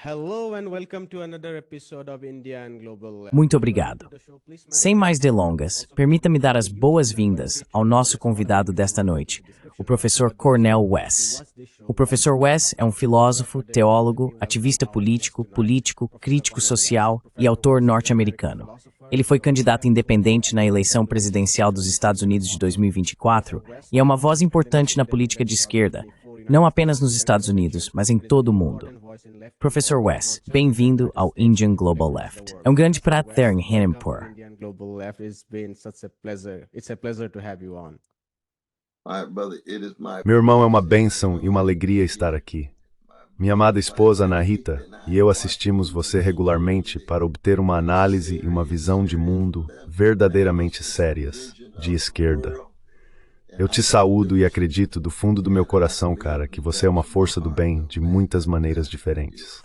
Hello and welcome to another episode of India and Global. Muito obrigado. Sem mais delongas, permita-me dar as boas-vindas ao nosso convidado desta noite, o professor Cornel West. O professor West é um filósofo, teólogo, ativista político, crítico social e autor norte-americano. Ele foi candidato independente na eleição presidencial dos Estados Unidos de 2024 e é uma voz importante na política de esquerda, não apenas nos Estados Unidos, mas em todo o mundo. Professor West, bem-vindo ao Indian Global Left. É um grande prazer em Hanimpur. Meu irmão, é uma bênção e uma alegria estar aqui. Minha amada esposa, Anahita, e eu assistimos você regularmente para obter uma análise e uma visão de mundo verdadeiramente sérias, de esquerda. Eu te saúdo e acredito do fundo do meu coração, cara, que você é uma força do bem de muitas maneiras diferentes.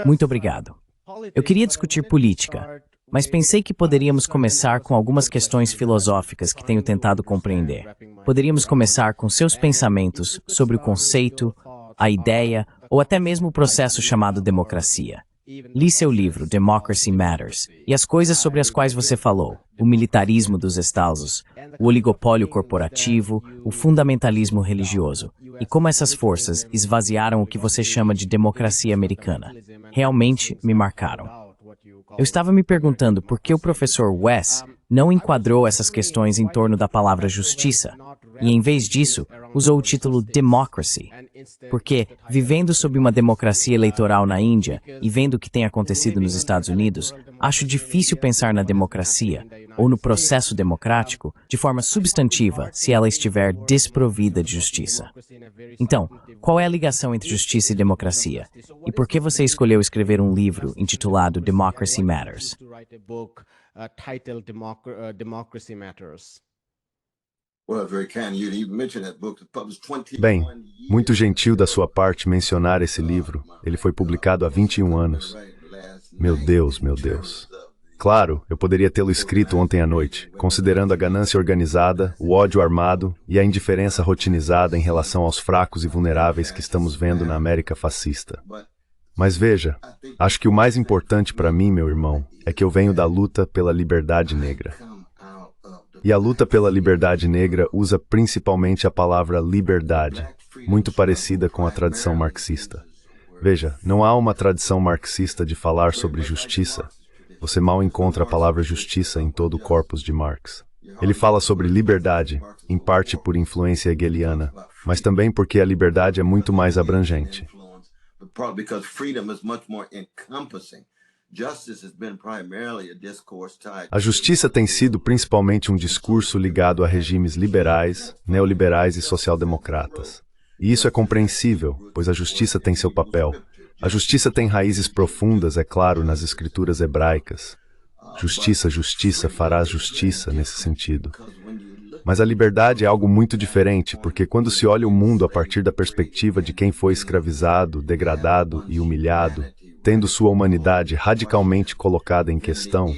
Muito obrigado. Eu queria discutir política, mas pensei que poderíamos começar com algumas questões filosóficas que tenho tentado compreender. Poderíamos começar com seus pensamentos sobre o conceito, a ideia ou até mesmo o processo chamado democracia. Li seu livro, Democracy Matters, e as coisas sobre as quais você falou, o militarismo dos estados, o oligopólio corporativo, o fundamentalismo religioso, e como essas forças esvaziaram o que você chama de democracia americana. Realmente me marcaram. Eu estava me perguntando por que o professor West não enquadrou essas questões em torno da palavra justiça, e em vez disso, usou o título Democracy. Porque, vivendo sob uma democracia eleitoral na Índia e vendo o que tem acontecido nos Estados Unidos, acho difícil pensar na democracia, ou no processo democrático, de forma substantiva se ela estiver desprovida de justiça. Então, qual é a ligação entre justiça e democracia? E por que você escolheu escrever um livro intitulado Democracy Matters? Bem, muito gentil da sua parte mencionar esse livro. Ele foi publicado há 21 anos. Meu Deus, meu Deus. Claro, eu poderia tê-lo escrito ontem à noite, considerando a ganância organizada, o ódio armado e a indiferença rotinizada em relação aos fracos e vulneráveis que estamos vendo na América fascista. Mas veja, acho que o mais importante para mim, meu irmão, é que eu venho da luta pela liberdade negra. E a luta pela liberdade negra usa principalmente a palavra liberdade, muito parecida com a tradição marxista. Veja, não há uma tradição marxista de falar sobre justiça. Você mal encontra a palavra justiça em todo o corpus de Marx. Ele fala sobre liberdade, em parte por influência hegeliana, mas também porque a liberdade é muito mais abrangente. A justiça tem sido principalmente um discurso ligado a regimes liberais, neoliberais e social-democratas. E isso é compreensível, pois a justiça tem seu papel. A justiça tem raízes profundas, é claro, nas escrituras hebraicas. Justiça, justiça, farás justiça nesse sentido. Mas a liberdade é algo muito diferente, porque quando se olha o mundo a partir da perspectiva de quem foi escravizado, degradado e humilhado, tendo sua humanidade radicalmente colocada em questão,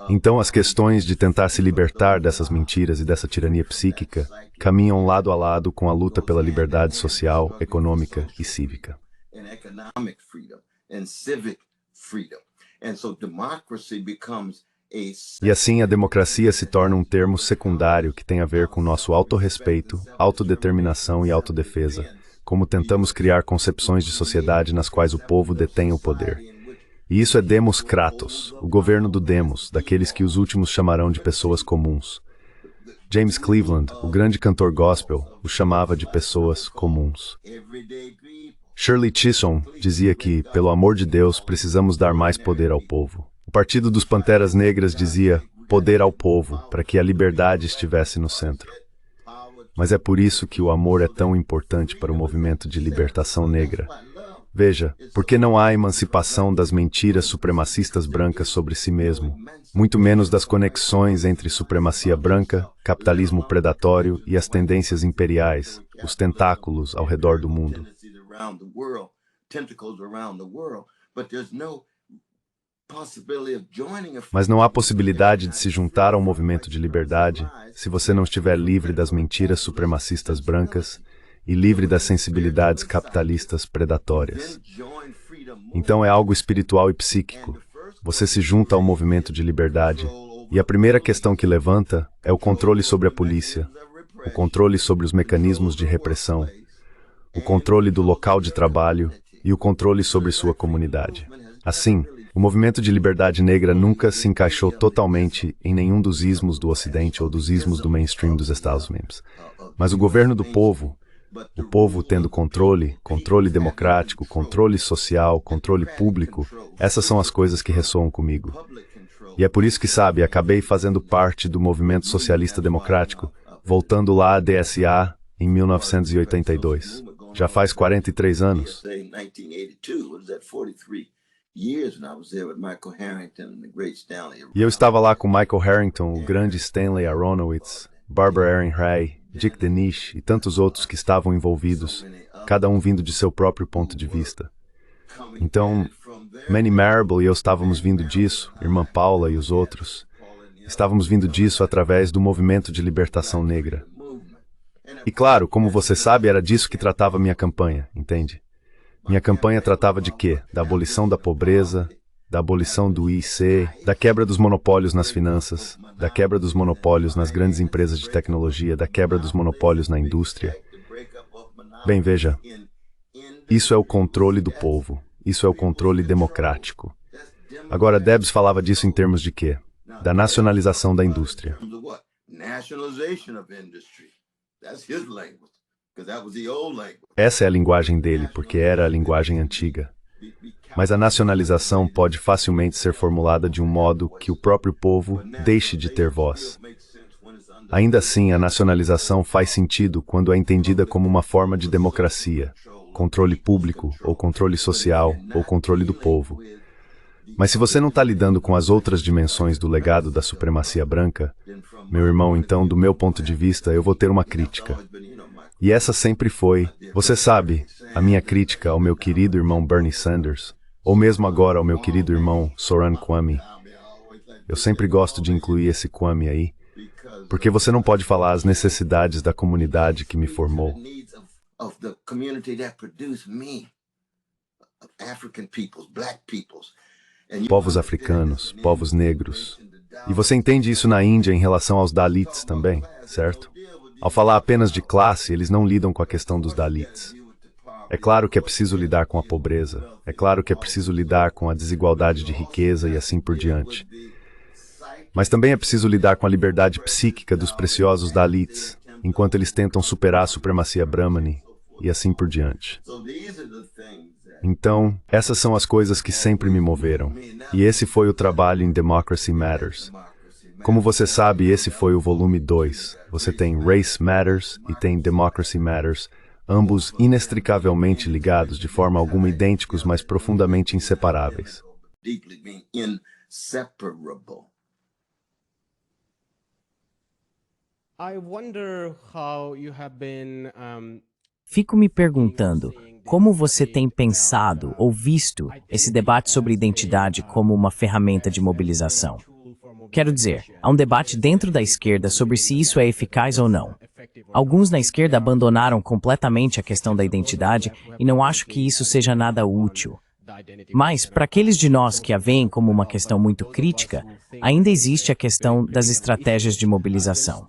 então as questões de tentar se libertar dessas mentiras e dessa tirania psíquica caminham lado a lado com a luta pela liberdade social, econômica e cívica. E assim a democracia se torna um termo secundário que tem a ver com nosso autorrespeito, autodeterminação e autodefesa, como tentamos criar concepções de sociedade nas quais o povo detém o poder. E isso é Demos Kratos, o governo do Demos, daqueles que os últimos chamarão de pessoas comuns. James Cleveland, o grande cantor gospel, o chamava de pessoas comuns. Shirley Chisholm dizia que, pelo amor de Deus, precisamos dar mais poder ao povo. O Partido dos Panteras Negras dizia poder ao povo, para que a liberdade estivesse no centro. Mas é por isso que o amor é tão importante para o movimento de libertação negra. Veja, porque não há emancipação das mentiras supremacistas brancas sobre si mesmo, muito menos das conexões entre supremacia branca, capitalismo predatório e as tendências imperiais, os tentáculos ao redor do mundo. Mas não há possibilidade de se juntar ao movimento de liberdade se você não estiver livre das mentiras supremacistas brancas e livre das sensibilidades capitalistas predatórias. Então é algo espiritual e psíquico. Você se junta ao movimento de liberdade e a primeira questão que levanta é o controle sobre a polícia, o controle sobre os mecanismos de repressão, o controle do local de trabalho e o controle sobre sua comunidade. Assim, o movimento de liberdade negra nunca se encaixou totalmente em nenhum dos ismos do Ocidente ou dos ismos do mainstream dos Estados Unidos. Mas o governo do povo, o povo tendo controle, controle democrático, controle social, controle público, essas são as coisas que ressoam comigo. E é por isso que, sabe, acabei fazendo parte do movimento socialista democrático, voltando lá à DSA em 1982. Já faz 43 anos. E eu estava lá com Michael Harrington, o grande Stanley Aronowitz, Barbara Ehrenreich, Dick Denish e tantos outros que estavam envolvidos, cada um vindo de seu próprio ponto de vista. Então, Manny Marable e eu estávamos vindo disso, Irmã Paula e os outros. Estávamos vindo disso através do movimento de libertação negra. E claro, como você sabe, era disso que tratava minha campanha, entende? Minha campanha tratava de quê? Da abolição da pobreza, da abolição do IC, da quebra dos monopólios nas finanças, da quebra dos monopólios nas grandes empresas de tecnologia, da quebra dos monopólios na indústria. Bem, veja, isso é o controle do povo, isso é o controle democrático. Agora, Debs falava disso em termos de quê? Da nacionalização da indústria. Essa é a linguagem dele, porque era a linguagem antiga. Mas a nacionalização pode facilmente ser formulada de um modo que o próprio povo deixe de ter voz. Ainda assim, a nacionalização faz sentido quando é entendida como uma forma de democracia, controle público, ou controle social, ou controle do povo. Mas se você não está lidando com as outras dimensões do legado da supremacia branca, meu irmão, então, do meu ponto de vista, eu vou ter uma crítica. E essa sempre foi, você sabe, a minha crítica ao meu querido irmão Bernie Sanders, ou mesmo agora ao meu querido irmão Soran Kwame. Eu sempre gosto de incluir esse Kwame aí, porque você não pode falar as necessidades da comunidade que me formou. Povos africanos, povos negros. E você entende isso na Índia em relação aos Dalits também, certo? Ao falar apenas de classe, eles não lidam com a questão dos Dalits. É claro que é preciso lidar com a pobreza, é claro que é preciso lidar com a desigualdade de riqueza e assim por diante. Mas também é preciso lidar com a liberdade psíquica dos preciosos Dalits, enquanto eles tentam superar a supremacia Brahmani e assim por diante. Então, essas são as coisas que sempre me moveram, e esse foi o trabalho em Democracy Matters. Como você sabe, esse foi o volume 2. Você tem Race Matters e tem Democracy Matters, ambos inextricavelmente ligados, de forma alguma idênticos, mas profundamente inseparáveis. Fico me perguntando como você tem pensado ou visto esse debate sobre identidade como uma ferramenta de mobilização. Quero dizer, há um debate dentro da esquerda sobre se isso é eficaz ou não. Alguns na esquerda abandonaram completamente a questão da identidade e não acho que isso seja nada útil. Mas, para aqueles de nós que a veem como uma questão muito crítica, ainda existe a questão das estratégias de mobilização.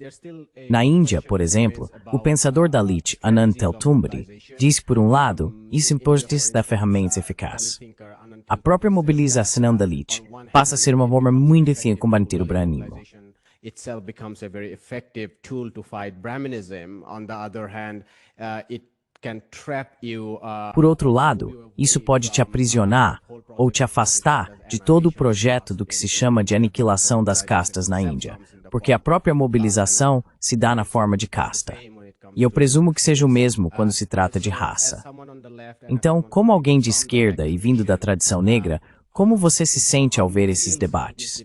Na Índia, por exemplo, o pensador Dalit Anand Teltumbde diz, por um lado, isso importa da ferramenta eficaz. A própria mobilização Dalit passa a ser uma forma muito eficaz de combater o brahmanismo. Itself becomes a very effective tool to fight Brahmanism. On the other hand, it can trap you. Por outro lado, isso pode te aprisionar ou te afastar de todo o projeto do que se chama de aniquilação das castas na Índia, porque a própria mobilização se dá na forma de casta. E eu presumo que seja o mesmo quando se trata de raça. Então, como alguém de esquerda e vindo da tradição negra, Como você se sente ao ver esses debates?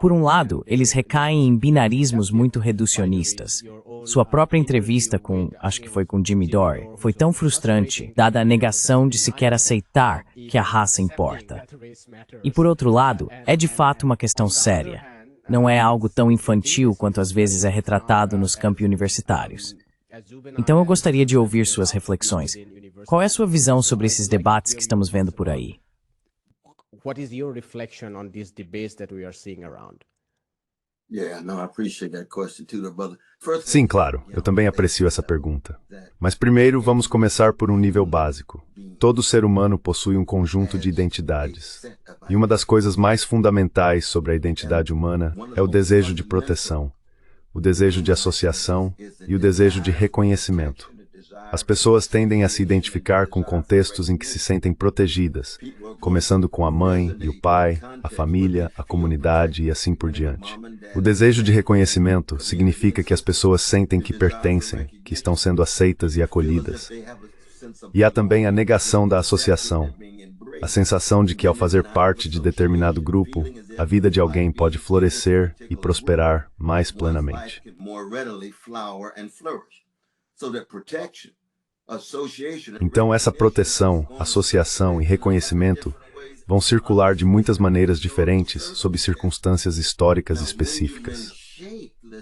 Por um lado, eles recaem em binarismos muito reducionistas. Sua própria entrevista acho que foi com Jimmy Dore, foi tão frustrante, dada a negação de sequer aceitar que a raça importa. E por outro lado, é de fato uma questão séria. Não é algo tão infantil quanto às vezes é retratado nos campi universitários. Então eu gostaria de ouvir suas reflexões. Qual é a sua visão sobre esses debates que estamos vendo por aí? What is your reflection on these debates that we are seeing around? Sim, claro, eu também aprecio essa pergunta. Mas primeiro vamos começar por um nível básico. Todo ser humano possui um conjunto de identidades. E uma das coisas mais fundamentais sobre a identidade humana é o desejo de proteção, o desejo de associação e o desejo de reconhecimento. As pessoas tendem a se identificar com contextos em que se sentem protegidas, começando com a mãe e o pai, a família, a comunidade e assim por diante. O desejo de reconhecimento significa que as pessoas sentem que pertencem, que estão sendo aceitas e acolhidas. E há também a negação da associação, a sensação de que ao fazer parte de determinado grupo, a vida de alguém pode florescer e prosperar mais plenamente. Então essa proteção, associação e reconhecimento vão circular de muitas maneiras diferentes sob circunstâncias históricas específicas.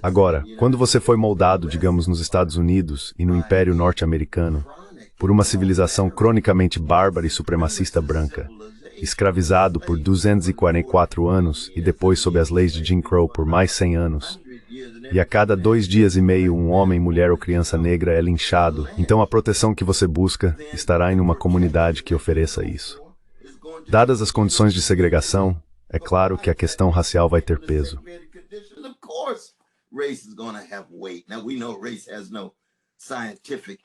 Agora, quando você foi moldado, digamos, nos Estados Unidos e no Império Norte-Americano, por uma civilização cronicamente bárbara e supremacista branca, escravizado por 244 anos e depois sob as leis de Jim Crow por mais 100 anos, e a cada 2 dias e meio um homem, mulher ou criança negra é linchado, então a proteção que você busca estará em uma comunidade que ofereça isso. Dadas as condições de segregação, é claro que a questão racial vai ter peso.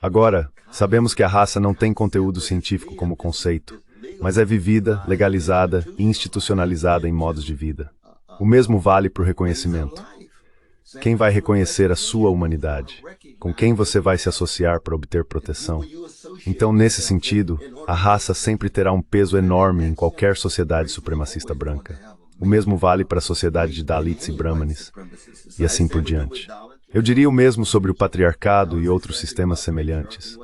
Agora, sabemos que a raça não tem conteúdo científico como conceito, mas é vivida, legalizada e institucionalizada em modos de vida. O mesmo vale para o reconhecimento. Quem vai reconhecer a sua humanidade? Com quem você vai se associar para obter proteção? Então, nesse sentido, a raça sempre terá um peso enorme em qualquer sociedade supremacista branca. O mesmo vale para a sociedade de Dalits e Brahmanes, e assim por diante. Eu diria o mesmo sobre o patriarcado e outros sistemas semelhantes.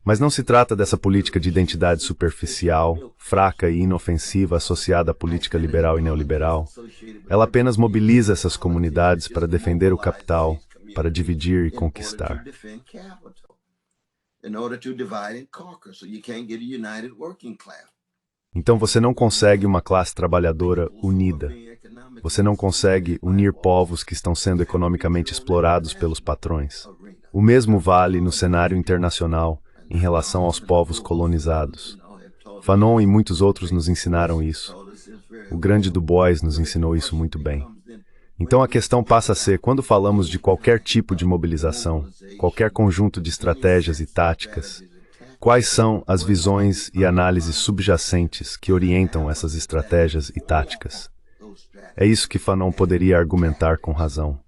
Mas não se trata dessa política de identidade superficial, fraca e inofensiva associada à política liberal e neoliberal. Ela apenas mobiliza essas comunidades para defender o capital, para dividir e conquistar. Então você não consegue uma classe trabalhadora unida. Você não consegue unir povos que estão sendo economicamente explorados pelos patrões. O mesmo vale no cenário internacional em relação aos povos colonizados. Fanon e muitos outros nos ensinaram isso. O grande Du Bois nos ensinou isso muito bem. Então a questão passa a ser, quando falamos de qualquer tipo de mobilização, qualquer conjunto de estratégias e táticas, quais são as visões e análises subjacentes que orientam essas estratégias e táticas? É isso que Fanon poderia argumentar com razão.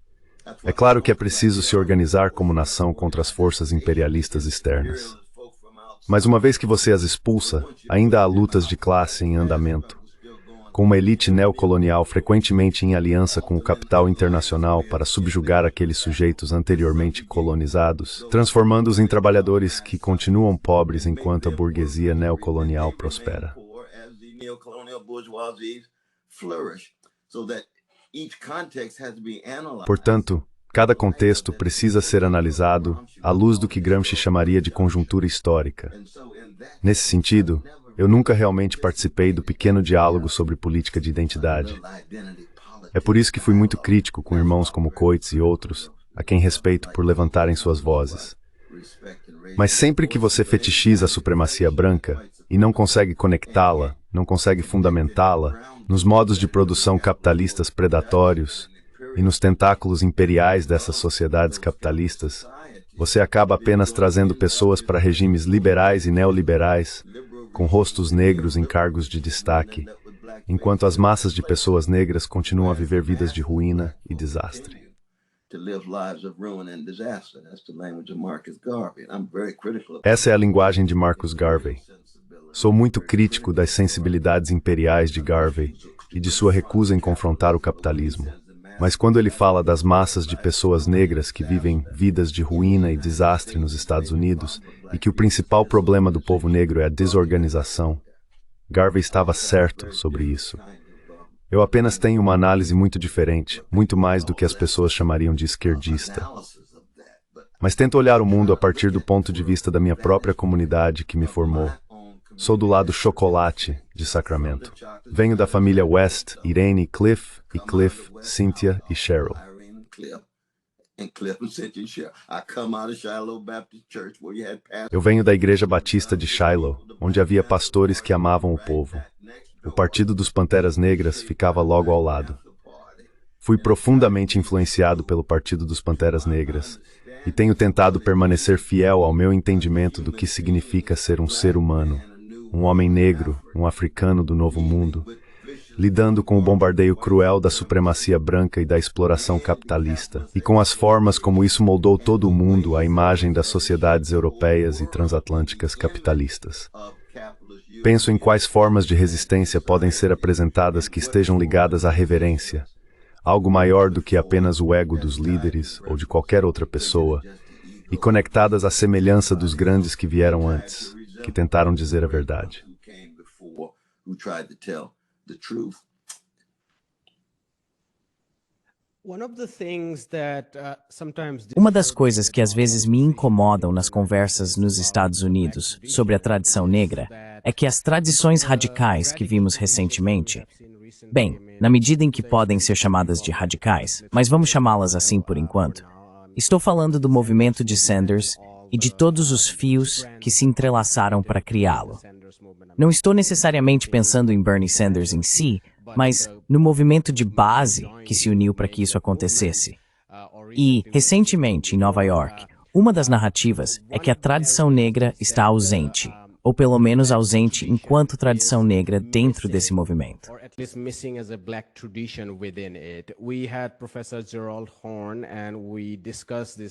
É claro que é preciso se organizar como nação contra as forças imperialistas externas. Mas uma vez que você as expulsa, ainda há lutas de classe em andamento, com uma elite neocolonial frequentemente em aliança com o capital internacional para subjugar aqueles sujeitos anteriormente colonizados, transformando-os em trabalhadores que continuam pobres enquanto a burguesia neocolonial prospera. Portanto, cada contexto precisa ser analisado à luz do que Gramsci chamaria de conjuntura histórica. Nesse sentido, eu nunca realmente participei do pequeno diálogo sobre política de identidade. É por isso que fui muito crítico com irmãos como Coates e outros, a quem respeito por levantarem suas vozes. Mas sempre que você fetichiza a supremacia branca e não consegue conectá-la, não consegue fundamentá-la, nos modos de produção capitalistas predatórios e nos tentáculos imperiais dessas sociedades capitalistas, você acaba apenas trazendo pessoas para regimes liberais e neoliberais, com rostos negros em cargos de destaque, enquanto as massas de pessoas negras continuam a viver vidas de ruína e desastre. Essa é a linguagem de Marcus Garvey. Sou muito crítico das sensibilidades imperiais de Garvey e de sua recusa em confrontar o capitalismo. Mas quando ele fala das massas de pessoas negras que vivem vidas de ruína e desastre nos Estados Unidos e que o principal problema do povo negro é a desorganização, Garvey estava certo sobre isso. Eu apenas tenho uma análise muito diferente, muito mais do que as pessoas chamariam de esquerdista. Mas tento olhar o mundo a partir do ponto de vista da minha própria comunidade que me formou. Sou do lado chocolate de Sacramento. Venho da família West, Irene, Cliff, Cynthia e Cheryl. Eu venho da Igreja Batista de Shiloh, onde havia pastores que amavam o povo. O Partido dos Panteras Negras ficava logo ao lado. Fui profundamente influenciado pelo Partido dos Panteras Negras e tenho tentado permanecer fiel ao meu entendimento do que significa ser um ser humano, um homem negro, um africano do Novo Mundo, lidando com o bombardeio cruel da supremacia branca e da exploração capitalista, e com as formas como isso moldou todo o mundo à imagem das sociedades europeias e transatlânticas capitalistas. Penso em quais formas de resistência podem ser apresentadas que estejam ligadas à reverência, algo maior do que apenas o ego dos líderes ou de qualquer outra pessoa, e conectadas à semelhança dos grandes que vieram antes, que tentaram dizer a verdade. Uma das coisas que às vezes me incomodam nas conversas nos Estados Unidos sobre a tradição negra é que as tradições radicais que vimos recentemente, bem, na medida em que podem ser chamadas de radicais, mas vamos chamá-las assim por enquanto, estou falando do movimento de Sanders e de todos os fios que se entrelaçaram para criá-lo. Não estou necessariamente pensando em Bernie Sanders em si, mas no movimento de base que se uniu para que isso acontecesse. E, recentemente, em Nova York, uma das narrativas é que a tradição negra está ausente, ou pelo menos ausente enquanto tradição negra dentro desse movimento.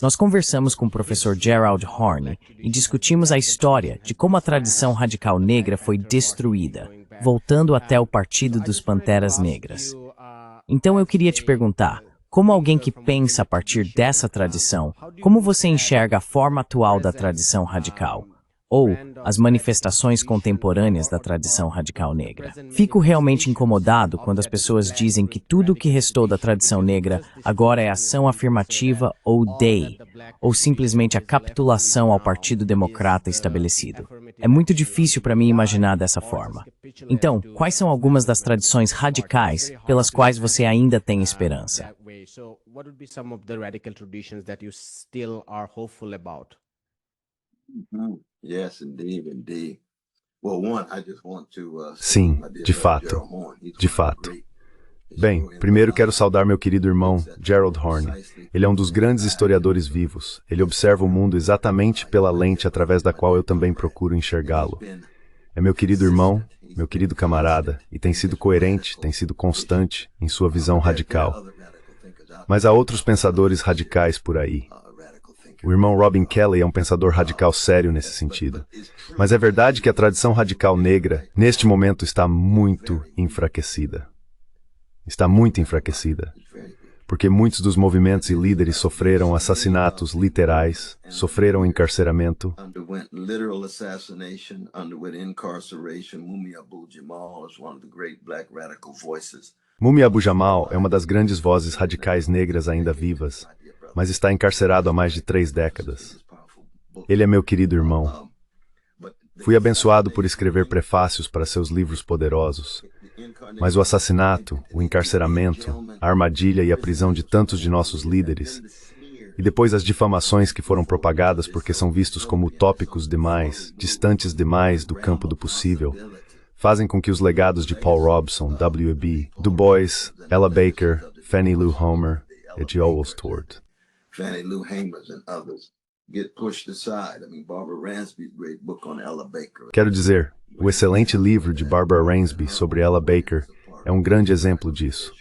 Nós conversamos com o professor Gerald Horne e discutimos a história de como a tradição radical negra foi destruída, voltando até o Partido dos Panteras Negras. Então eu queria te perguntar, como alguém que pensa a partir dessa tradição, como você enxerga a forma atual da tradição radical? Ou as manifestações contemporâneas da tradição radical negra. Fico realmente incomodado quando as pessoas dizem que tudo o que restou da tradição negra agora é ação afirmativa ou DEI, ou simplesmente a capitulação ao Partido Democrata estabelecido. É muito difícil para mim imaginar dessa forma. Então, quais são algumas das tradições radicais pelas quais você ainda tem esperança? Sim, de fato. De fato. Bem, primeiro quero saudar meu querido irmão, Gerald Horne. Ele é um dos grandes historiadores vivos. Ele observa o mundo exatamente pela lente através da qual eu também procuro enxergá-lo. É meu querido irmão, meu querido camarada, e tem sido coerente, tem sido constante em sua visão radical. Mas há outros pensadores radicais por aí. O irmão Robin Kelley é um pensador radical sério nesse sentido. Mas é verdade que a tradição radical negra, neste momento, está muito enfraquecida. Está muito enfraquecida. Porque muitos dos movimentos e líderes sofreram assassinatos literais, sofreram encarceramento. Mumia Abu-Jamal é uma das grandes vozes radicais negras ainda vivas, mas está encarcerado há mais de 3 décadas. Ele é meu querido irmão. Fui abençoado por escrever prefácios para seus livros poderosos, mas o assassinato, o encarceramento, a armadilha e a prisão de tantos de nossos líderes, e depois as difamações que foram propagadas porque são vistos como utópicos demais, distantes demais do campo do possível, fazem com que os legados de Paul Robeson, W.E.B., Du Bois, Ella Baker, Fannie Lou Hamer e de Owls Tord Fannie Lou Hamer and others get pushed aside. Barbara Ransby's great book on Ella Baker. Quero dizer, o excelente livro de Barbara Ransby sobre Ella Baker é um grande exemplo disso.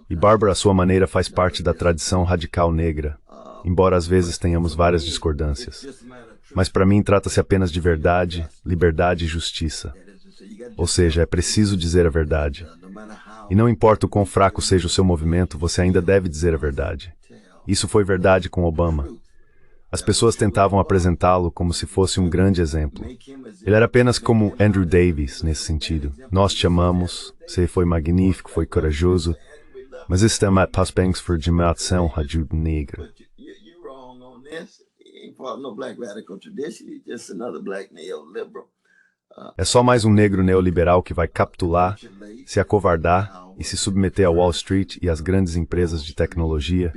E Barbara, à sua maneira, faz parte da tradição radical negra. embora às vezes tenhamos várias discordâncias. Mas para mim trata-se apenas de verdade, liberdade e justiça. Ou seja, é preciso dizer a verdade. E não importa o quão fraco seja o seu movimento, você ainda deve dizer a verdade. Isso foi verdade com Obama. As pessoas tentavam apresentá-lo como se fosse um grande exemplo. Ele era apenas como Andrew Davis, nesse sentido. Nós te amamos, você foi magnífico, foi corajoso, mas estamos parabéns por dimensão rádio negra. É só mais um negro neoliberal que vai capitular, se acovardar e se submeter a Wall Street e às grandes empresas de tecnologia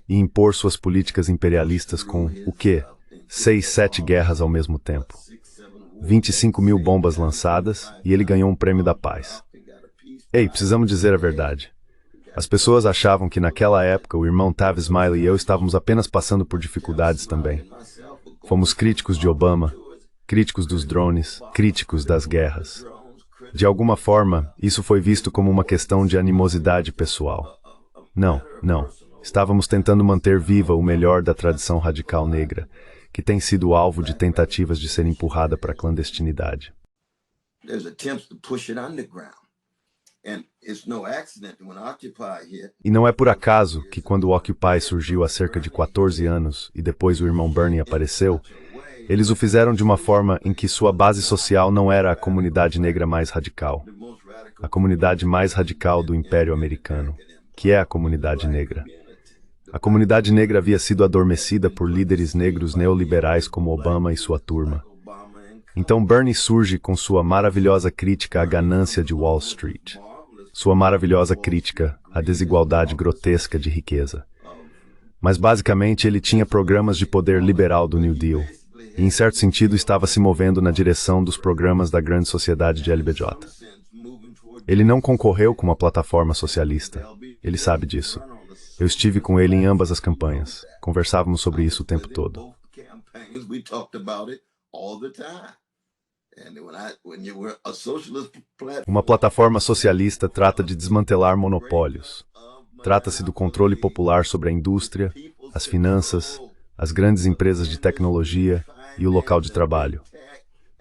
e impor suas políticas imperialistas com, o quê? 6, 7 guerras ao mesmo tempo. 25 mil bombas lançadas e ele ganhou um prêmio da paz. Ei, precisamos dizer a verdade. As pessoas achavam que naquela época o irmão Tavis Smiley e eu estávamos apenas passando por dificuldades também. Fomos críticos de Obama, críticos dos drones, críticos das guerras. De alguma forma, isso foi visto como uma questão de animosidade pessoal. Não. Estávamos tentando manter viva o melhor da tradição radical negra, que tem sido alvo de tentativas de ser empurrada para a clandestinidade. E não é por acaso que quando o Occupy surgiu há cerca de 14 anos e depois o irmão Bernie apareceu, eles o fizeram de uma forma em que sua base social não era a comunidade negra mais radical, a comunidade mais radical do Império Americano, que é a comunidade negra. A comunidade negra havia sido adormecida por líderes negros neoliberais como Obama e sua turma. Então Bernie surge com sua maravilhosa crítica à ganância de Wall Street, sua maravilhosa crítica à desigualdade grotesca de riqueza. Mas basicamente ele tinha programas de poder liberal do New Deal, e em certo sentido estava se movendo na direção dos programas da grande sociedade de LBJ. Ele não concorreu com uma plataforma socialista, ele sabe disso. Eu estive com ele em ambas as campanhas. Conversávamos sobre isso o tempo todo. Uma plataforma socialista trata de desmantelar monopólios. Trata-se do controle popular sobre a indústria, as finanças, as grandes empresas de tecnologia e o local de trabalho.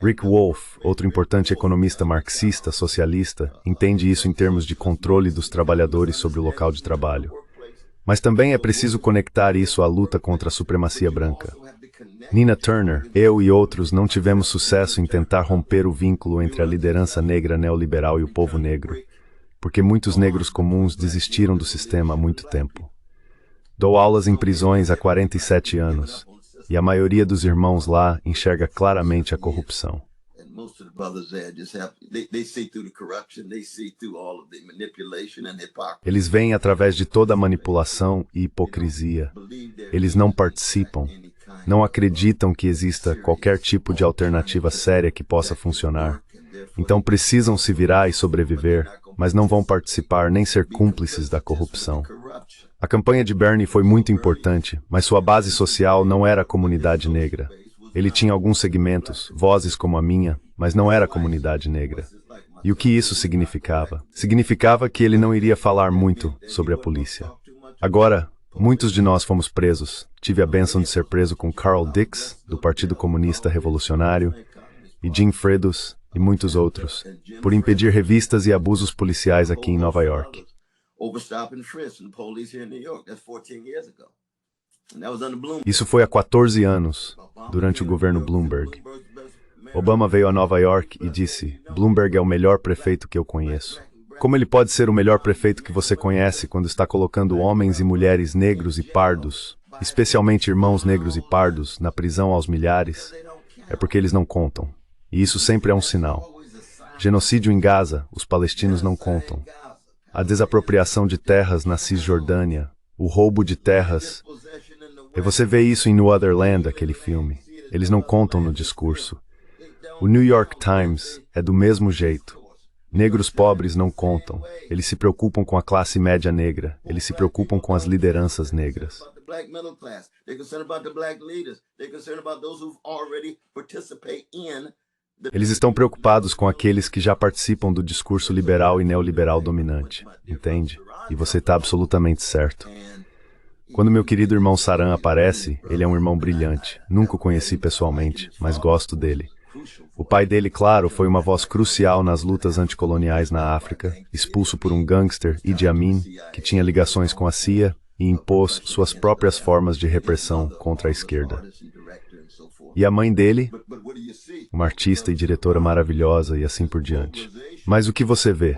Rick Wolff, outro importante economista marxista, socialista, entende isso em termos de controle dos trabalhadores sobre o local de trabalho. Mas também é preciso conectar isso à luta contra a supremacia branca. Nina Turner, eu e outros não tivemos sucesso em tentar romper o vínculo entre a liderança negra neoliberal e o povo negro, porque muitos negros comuns desistiram do sistema há muito tempo. Dou aulas em prisões há 47 anos, e a maioria dos irmãos lá enxerga claramente a corrupção. Eles veem através de toda a manipulação e hipocrisia. Eles não participam, não acreditam que exista qualquer tipo de alternativa séria que possa funcionar. Então precisam se virar e sobreviver, mas não vão participar nem ser cúmplices da corrupção. A campanha de Bernie foi muito importante, mas sua base social não era a comunidade negra. Ele tinha alguns segmentos, vozes como a minha, mas não era a comunidade negra. E o que isso significava? Significava que ele não iria falar muito sobre a polícia. Agora, muitos de nós fomos presos. Tive a bênção de ser preso com Carl Dix, do Partido Comunista Revolucionário, e Jim Fredus, e muitos outros, por impedir revistas e abusos policiais aqui em Nova York. Isso foi há 14 anos, durante o governo Bloomberg. Obama veio a Nova York e disse: Bloomberg é o melhor prefeito que eu conheço. Como ele pode ser o melhor prefeito que você conhece quando está colocando homens e mulheres negros e pardos, especialmente irmãos negros e pardos, na prisão aos milhares? É porque eles não contam. E isso sempre é um sinal. Genocídio em Gaza, os palestinos não contam. A desapropriação de terras na Cisjordânia, o roubo de terras. E você vê isso em No Other Land, aquele filme. Eles não contam no discurso. O New York Times é do mesmo jeito. Negros pobres não contam. Eles se preocupam com a classe média negra. Eles se preocupam com as lideranças negras. Eles estão preocupados com aqueles que já participam do discurso liberal e neoliberal dominante. Entende? E você está absolutamente certo. Quando meu querido irmão Saran aparece, ele é um irmão brilhante. Nunca o conheci pessoalmente, mas gosto dele. O pai dele, claro, foi uma voz crucial nas lutas anticoloniais na África, expulso por um gangster, Idi Amin, que tinha ligações com a CIA e impôs suas próprias formas de repressão contra a esquerda. E a mãe dele, uma artista e diretora maravilhosa e assim por diante. Mas o que você vê?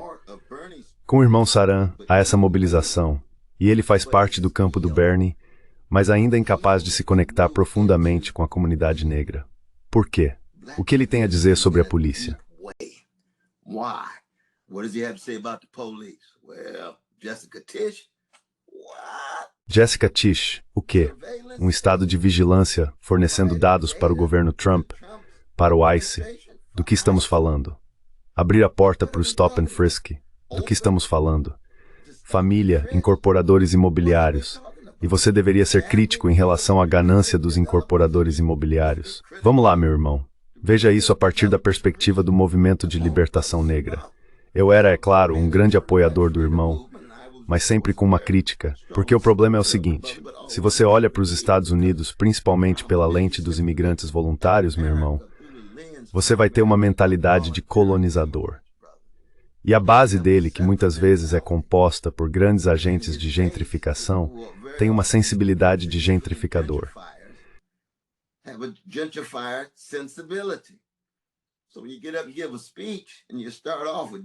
Com o irmão Saran, há essa mobilização, e ele faz parte do campo do Bernie, mas ainda é incapaz de se conectar profundamente com a comunidade negra. Por quê? O que ele tem a dizer sobre a polícia? Jessica Tisch, o quê? Um estado de vigilância fornecendo dados para o governo Trump, para o ICE. Do que estamos falando? Abrir a porta para o Stop and Frisk. Do que estamos falando? Família, incorporadores imobiliários. E você deveria ser crítico em relação à ganância dos incorporadores imobiliários. Vamos lá, meu irmão. Veja isso a partir da perspectiva do movimento de libertação negra. Eu era, é claro, um grande apoiador do irmão, mas sempre com uma crítica, porque o problema é o seguinte: se você olha para os Estados Unidos, principalmente pela lente dos imigrantes voluntários, meu irmão, você vai ter uma mentalidade de colonizador. E a base dele, que muitas vezes é composta por grandes agentes de gentrificação, tem uma sensibilidade de gentrificador.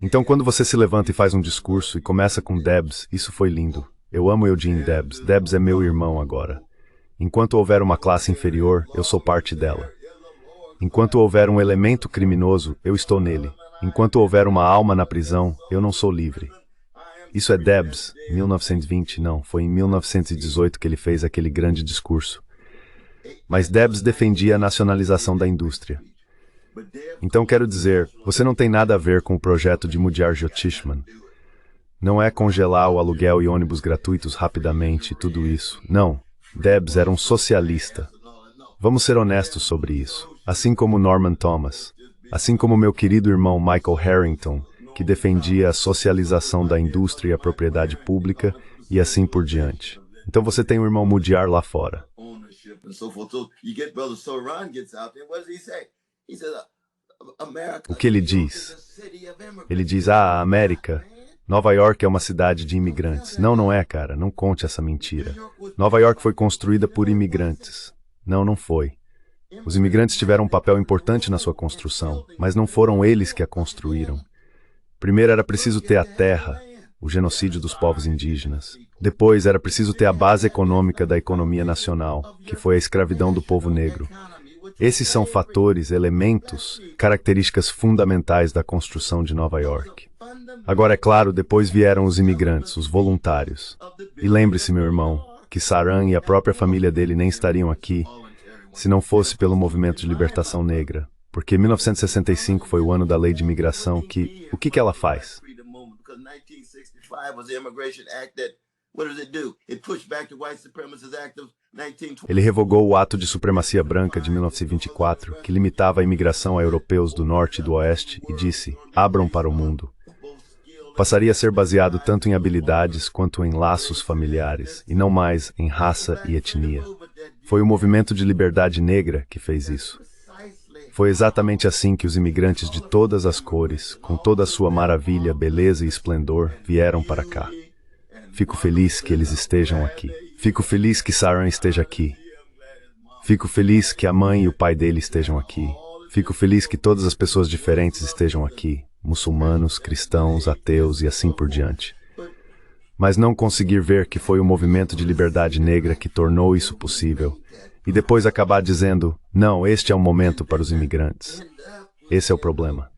Então, quando você se levanta e faz um discurso e começa com Debs, isso foi lindo. Eu amo Eugene Debs. Debs é meu irmão agora. Enquanto houver uma classe inferior, eu sou parte dela. Enquanto houver um elemento criminoso, eu estou nele. Enquanto houver uma alma na prisão, eu não sou livre. Isso é Debs, 1920, não, foi em 1918 que ele fez aquele grande discurso. Mas Debs defendia a nacionalização da indústria. Então quero dizer, você não tem nada a ver com o projeto de Mudyar Jyothishman. Não é congelar o aluguel e ônibus gratuitos rapidamente e tudo isso. Não, Debs era um socialista. Vamos ser honestos sobre isso. Assim como Norman Thomas. Assim como meu querido irmão Michael Harrington, que defendia a socialização da indústria e a propriedade pública, e assim por diante. Então você tem o irmão Mudyar lá fora. O que ele diz? Ele diz, a América, Nova York é uma cidade de imigrantes. Não, não é, cara, não conte essa mentira. Nova York foi construída por imigrantes. Não, não foi. Os imigrantes tiveram um papel importante na sua construção, mas não foram eles que a construíram. Primeiro era preciso ter a terra, o genocídio dos povos indígenas. Depois era preciso ter a base econômica da economia nacional, que foi a escravidão do povo negro. Esses são fatores, elementos, características fundamentais da construção de Nova York. Agora, é claro, depois vieram os imigrantes, os voluntários. E lembre-se, meu irmão, que Saran e a própria família dele nem estariam aqui se não fosse pelo movimento de libertação negra. Porque 1965 foi o ano da lei de imigração que... O que ela faz? Ele revogou o Ato de Supremacia Branca de 1924, que limitava a imigração a europeus do norte e do oeste, e disse, abram para o mundo. Passaria a ser baseado tanto em habilidades quanto em laços familiares, e não mais em raça e etnia. Foi o movimento de liberdade negra que fez isso. Foi exatamente assim que os imigrantes de todas as cores, com toda a sua maravilha, beleza e esplendor, vieram para cá. Fico feliz que eles estejam aqui. Fico feliz que Saran esteja aqui. Fico feliz que a mãe e o pai dele estejam aqui. Fico feliz que todas as pessoas diferentes estejam aqui. Muçulmanos, cristãos, ateus e assim por diante. Mas não conseguir ver que foi o movimento de liberdade negra que tornou isso possível, e depois acabar dizendo, não, este é um momento para os imigrantes. Esse é o problema.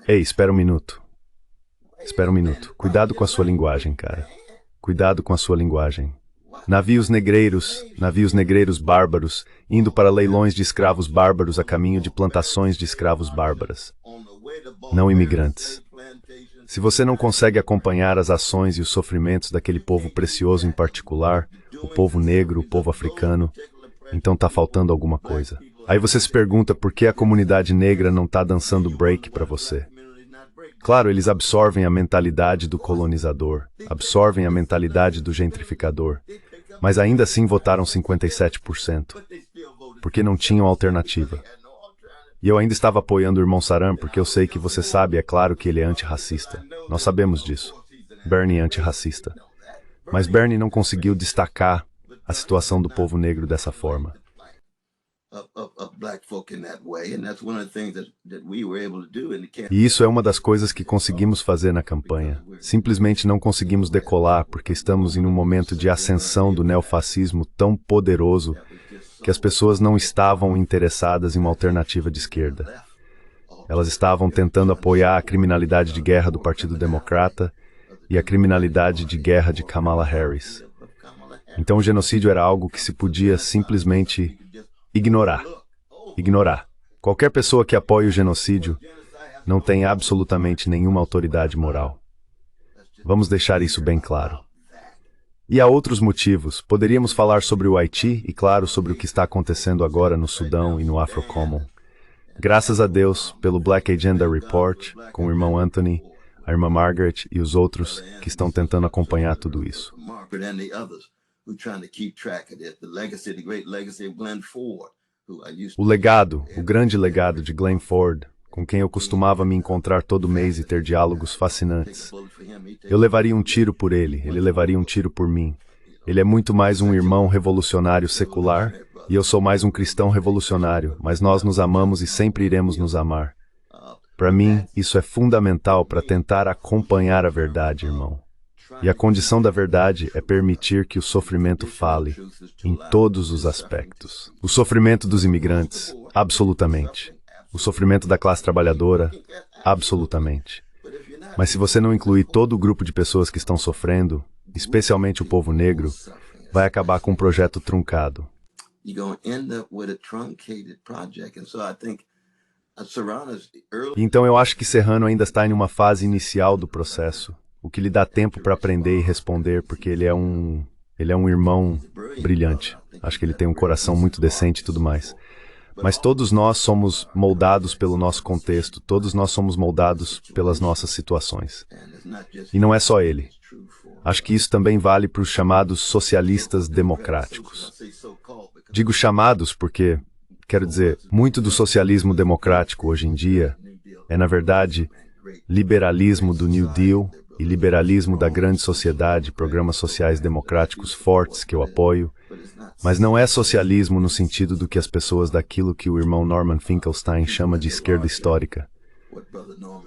Ei, espera um minuto. Espera um minuto. Cuidado com a sua linguagem, cara. Cuidado com a sua linguagem. Navios negreiros bárbaros, indo para leilões de escravos bárbaros a caminho de plantações de escravos bárbaras. Não imigrantes. Se você não consegue acompanhar as ações e os sofrimentos daquele povo precioso em particular, o povo negro, o povo africano, então está faltando alguma coisa. Aí você se pergunta por que a comunidade negra não está dançando break para você. Claro, eles absorvem a mentalidade do colonizador, absorvem a mentalidade do gentrificador, mas ainda assim votaram 57%, porque não tinham alternativa. E eu ainda estava apoiando o irmão Saran, porque eu sei que você sabe, é claro que ele é antirracista. Nós sabemos disso. Bernie é antirracista. Mas Bernie não conseguiu destacar a situação do povo negro dessa forma. E isso é uma das coisas que conseguimos fazer na campanha. Simplesmente não conseguimos decolar porque estamos em um momento de ascensão do neofascismo tão poderoso que as pessoas não estavam interessadas em uma alternativa de esquerda. Elas estavam tentando apoiar a criminalidade de guerra do Partido Democrata e a criminalidade de guerra de Kamala Harris. Então o genocídio era algo que se podia simplesmente ignorar. Ignorar. Qualquer pessoa que apoie o genocídio não tem absolutamente nenhuma autoridade moral. Vamos deixar isso bem claro. E há outros motivos. Poderíamos falar sobre o Haiti e, claro, sobre o que está acontecendo agora no Sudão e no Afrocommon. Graças a Deus, pelo Black Agenda Report, com o irmão Anthony, a irmã Margaret e os outros que estão tentando acompanhar tudo isso. O legado, o grande legado de Glenn Ford, com quem eu costumava me encontrar todo mês e ter diálogos fascinantes. Eu levaria um tiro por ele, ele levaria um tiro por mim. Ele é muito mais um irmão revolucionário secular, e eu sou mais um cristão revolucionário, mas nós nos amamos e sempre iremos nos amar. Para mim, isso é fundamental para tentar acompanhar a verdade, irmão. E a condição da verdade é permitir que o sofrimento fale, em todos os aspectos. O sofrimento dos imigrantes, absolutamente. O sofrimento da classe trabalhadora, absolutamente. Mas se você não incluir todo o grupo de pessoas que estão sofrendo, especialmente o povo negro, vai acabar com um projeto truncado. Então eu acho que Serrano ainda está em uma fase inicial do processo, o que lhe dá tempo para aprender e responder, porque ele é um irmão brilhante. Acho que ele tem um coração muito decente e tudo mais. Mas todos nós somos moldados pelo nosso contexto, todos nós somos moldados pelas nossas situações. E não é só ele. Acho que isso também vale para os chamados socialistas democráticos. Digo chamados porque, quero dizer, muito do socialismo democrático hoje em dia é, na verdade, liberalismo do New Deal e liberalismo da grande sociedade, programas sociais democráticos fortes que eu apoio, mas não é socialismo no sentido do que as pessoas daquilo que o irmão Norman Finkelstein chama de esquerda histórica.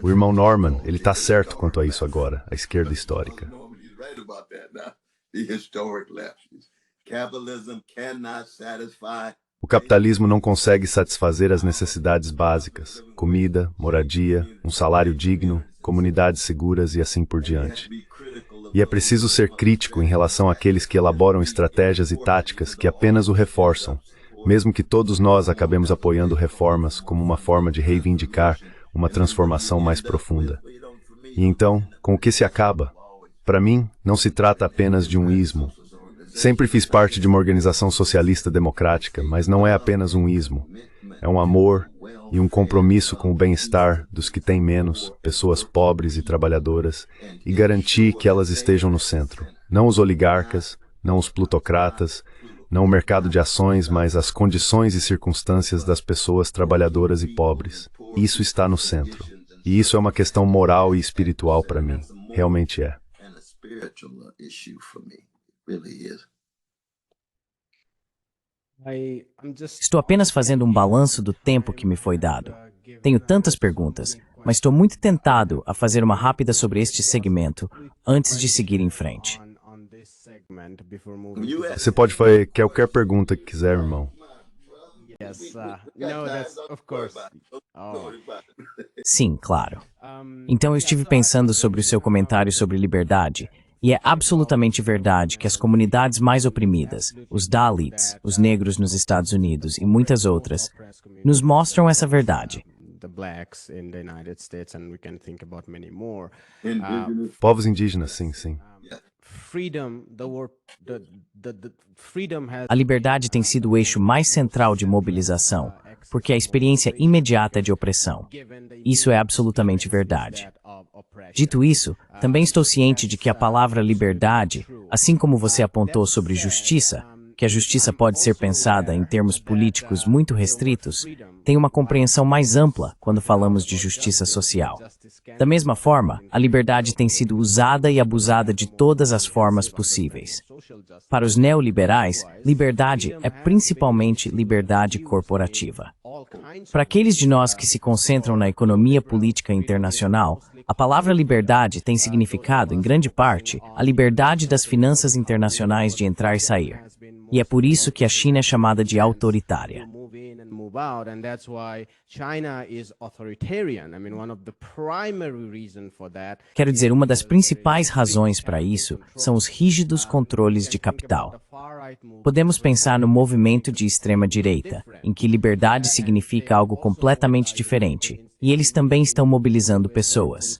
O irmão Norman, ele está certo quanto a isso agora, a esquerda histórica. O capitalismo não consegue satisfazer as necessidades básicas, comida, moradia, um salário digno, comunidades seguras e assim por diante. E é preciso ser crítico em relação àqueles que elaboram estratégias e táticas que apenas o reforçam, mesmo que todos nós acabemos apoiando reformas como uma forma de reivindicar uma transformação mais profunda. E então, com o que se acaba? Para mim, não se trata apenas de um ismo. Sempre fiz parte de uma organização socialista democrática, mas não é apenas um ismo. É um amor e um compromisso com o bem-estar dos que têm menos, pessoas pobres e trabalhadoras, e garantir que elas estejam no centro. Não os oligarcas, não os plutocratas, não o mercado de ações, mas as condições e circunstâncias das pessoas trabalhadoras e pobres. Isso está no centro. E isso é uma questão moral e espiritual para mim. Realmente é. Estou apenas fazendo um balanço do tempo que me foi dado. Tenho tantas perguntas, mas estou muito tentado a fazer uma rápida sobre este segmento antes de seguir em frente. Você pode fazer qualquer pergunta que quiser, irmão. Sim, claro. Então eu estive pensando sobre o seu comentário sobre liberdade. E é absolutamente verdade que as comunidades mais oprimidas, os Dalits, os negros nos Estados Unidos e muitas outras, nos mostram essa verdade. Povos indígenas, sim, sim. A liberdade tem sido o eixo mais central de mobilização, porque a experiência imediata é de opressão. Isso é absolutamente verdade. Dito isso, também estou ciente de que a palavra liberdade, assim como você apontou sobre justiça, que a justiça pode ser pensada em termos políticos muito restritos, tem uma compreensão mais ampla quando falamos de justiça social. Da mesma forma, a liberdade tem sido usada e abusada de todas as formas possíveis. Para os neoliberais, liberdade é principalmente liberdade corporativa. Para aqueles de nós que se concentram na economia política internacional, a palavra liberdade tem significado, em grande parte, a liberdade das finanças internacionais de entrar e sair. E é por isso que a China é chamada de autoritária. Quero dizer, uma das principais razões para isso são os rígidos controles de capital. Podemos pensar no movimento de extrema-direita, em que liberdade significa algo completamente diferente, e eles também estão mobilizando pessoas.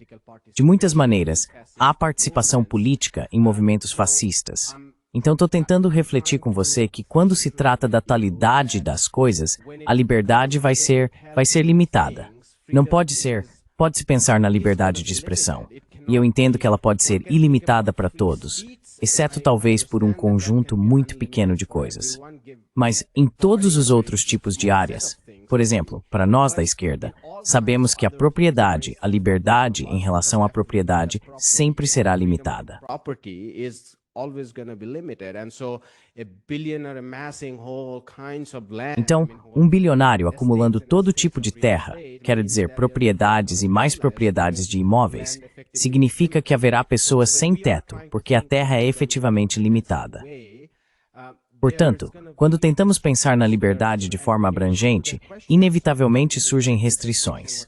De muitas maneiras, há participação política em movimentos fascistas. Então estou tentando refletir com você que quando se trata da totalidade das coisas, a liberdade vai ser limitada. Não pode-se pensar na liberdade de expressão. E eu entendo que ela pode ser ilimitada para todos, exceto talvez por um conjunto muito pequeno de coisas. Mas em todos os outros tipos de áreas, por exemplo, para nós da esquerda, sabemos que a propriedade, a liberdade em relação à propriedade sempre será limitada. Então, um bilionário acumulando todo tipo de terra, quero dizer, propriedades e mais propriedades de imóveis, significa que haverá pessoas sem teto, porque a terra é efetivamente limitada. Portanto, quando tentamos pensar na liberdade de forma abrangente, inevitavelmente surgem restrições.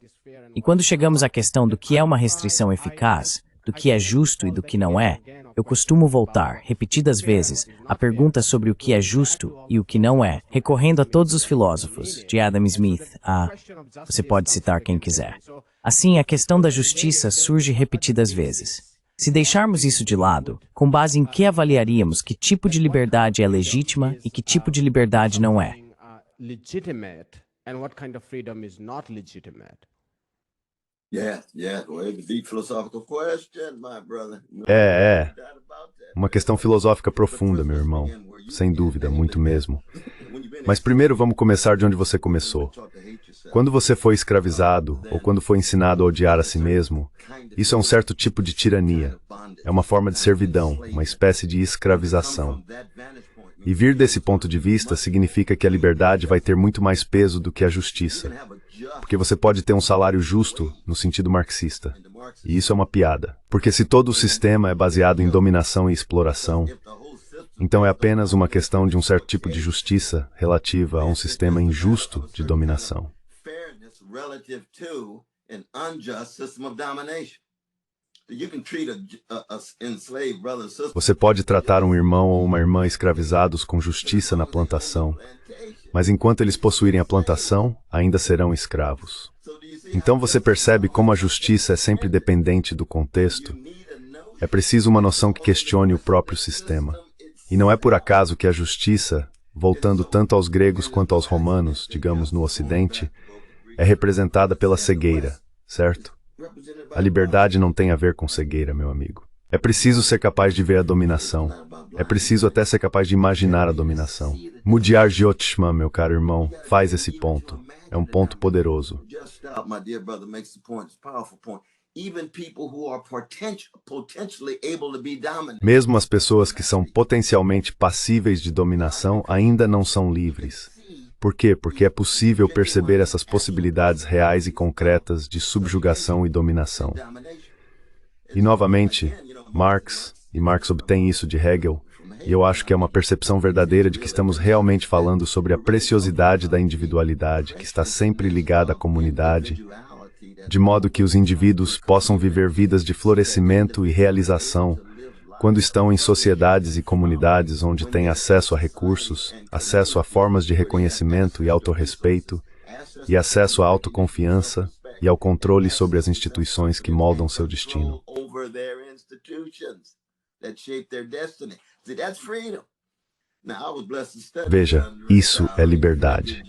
E quando chegamos à questão do que é uma restrição eficaz, do que é justo e do que não é, eu costumo voltar, repetidas vezes, à pergunta sobre o que é justo e o que não é, recorrendo a todos os filósofos, de Adam Smith a... Você pode citar quem quiser. Assim, a questão da justiça surge repetidas vezes. Se deixarmos isso de lado, com base em que avaliaríamos que tipo de liberdade é legítima e que tipo de liberdade não é? Uma questão filosófica profunda, meu irmão. Sem dúvida, muito mesmo. Mas primeiro vamos começar de onde você começou. Quando você foi escravizado, ou quando foi ensinado a odiar a si mesmo, isso é um certo tipo de tirania. É uma forma de servidão, uma espécie de escravização. E vir desse ponto de vista significa que a liberdade vai ter muito mais peso do que a justiça. Porque você pode ter um salário justo no sentido marxista. E isso é uma piada. Porque se todo o sistema é baseado em dominação e exploração, então é apenas uma questão de um certo tipo de justiça relativa a um sistema injusto de dominação. Você pode tratar um irmão ou uma irmã escravizados com justiça na plantação, mas enquanto eles possuírem a plantação, ainda serão escravos. Então você percebe como a justiça é sempre dependente do contexto? É preciso uma noção que questione o próprio sistema. E não é por acaso que a justiça, voltando tanto aos gregos quanto aos romanos, digamos no Ocidente, é representada pela cegueira, certo? A liberdade não tem a ver com cegueira, meu amigo. É preciso ser capaz de ver a dominação. É preciso até ser capaz de imaginar a dominação. Mudyar Jyothishma, meu caro irmão, faz esse ponto. É um ponto poderoso. Mesmo as pessoas que são potencialmente passíveis de dominação ainda não são livres. Por quê? Porque é possível perceber essas possibilidades reais e concretas de subjugação e dominação. E novamente, Marx obtém isso de Hegel, e eu acho que é uma percepção verdadeira de que estamos realmente falando sobre a preciosidade da individualidade, que está sempre ligada à comunidade, de modo que os indivíduos possam viver vidas de florescimento e realização, quando estão em sociedades e comunidades onde têm acesso a recursos, acesso a formas de reconhecimento e autorrespeito, e acesso à autoconfiança e ao controle sobre as instituições que moldam seu destino. Veja, isso é liberdade.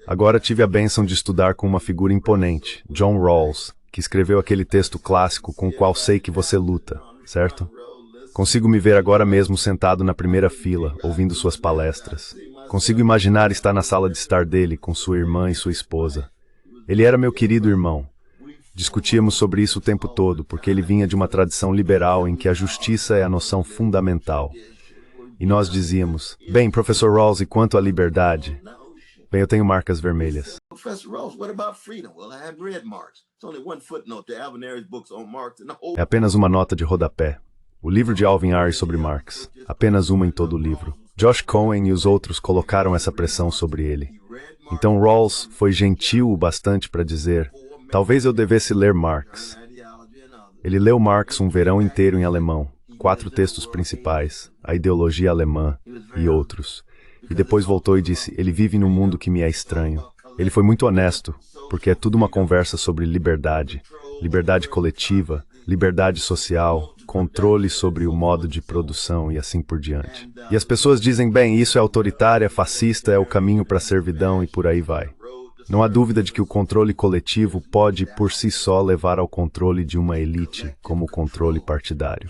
Agora tive a bênção de estudar com uma figura imponente, John Rawls, que escreveu aquele texto clássico com o qual sei que você luta, certo? Consigo me ver agora mesmo sentado na primeira fila, ouvindo suas palestras. Consigo imaginar estar na sala de estar dele com sua irmã e sua esposa. Ele era meu querido irmão. Discutíamos sobre isso o tempo todo, porque ele vinha de uma tradição liberal em que a justiça é a noção fundamental. E nós dizíamos, bem, professor Rawls, e quanto à liberdade? Bem, eu tenho marcas vermelhas. É apenas uma nota de rodapé. O livro de Alvin Aries sobre Marx. Apenas uma em todo o livro. Josh Cohen e os outros colocaram essa pressão sobre ele. Então Rawls foi gentil o bastante para dizer, talvez eu devesse ler Marx. Ele leu Marx um verão inteiro em alemão, 4 textos principais, a ideologia alemã e outros. E depois voltou e disse, ele vive num mundo que me é estranho. Ele foi muito honesto, porque é tudo uma conversa sobre liberdade, liberdade coletiva, liberdade social, controle sobre o modo de produção e assim por diante. E as pessoas dizem, bem, isso é autoritário, é fascista, é o caminho para a servidão e por aí vai. Não há dúvida de que o controle coletivo pode, por si só, levar ao controle de uma elite, como o controle partidário.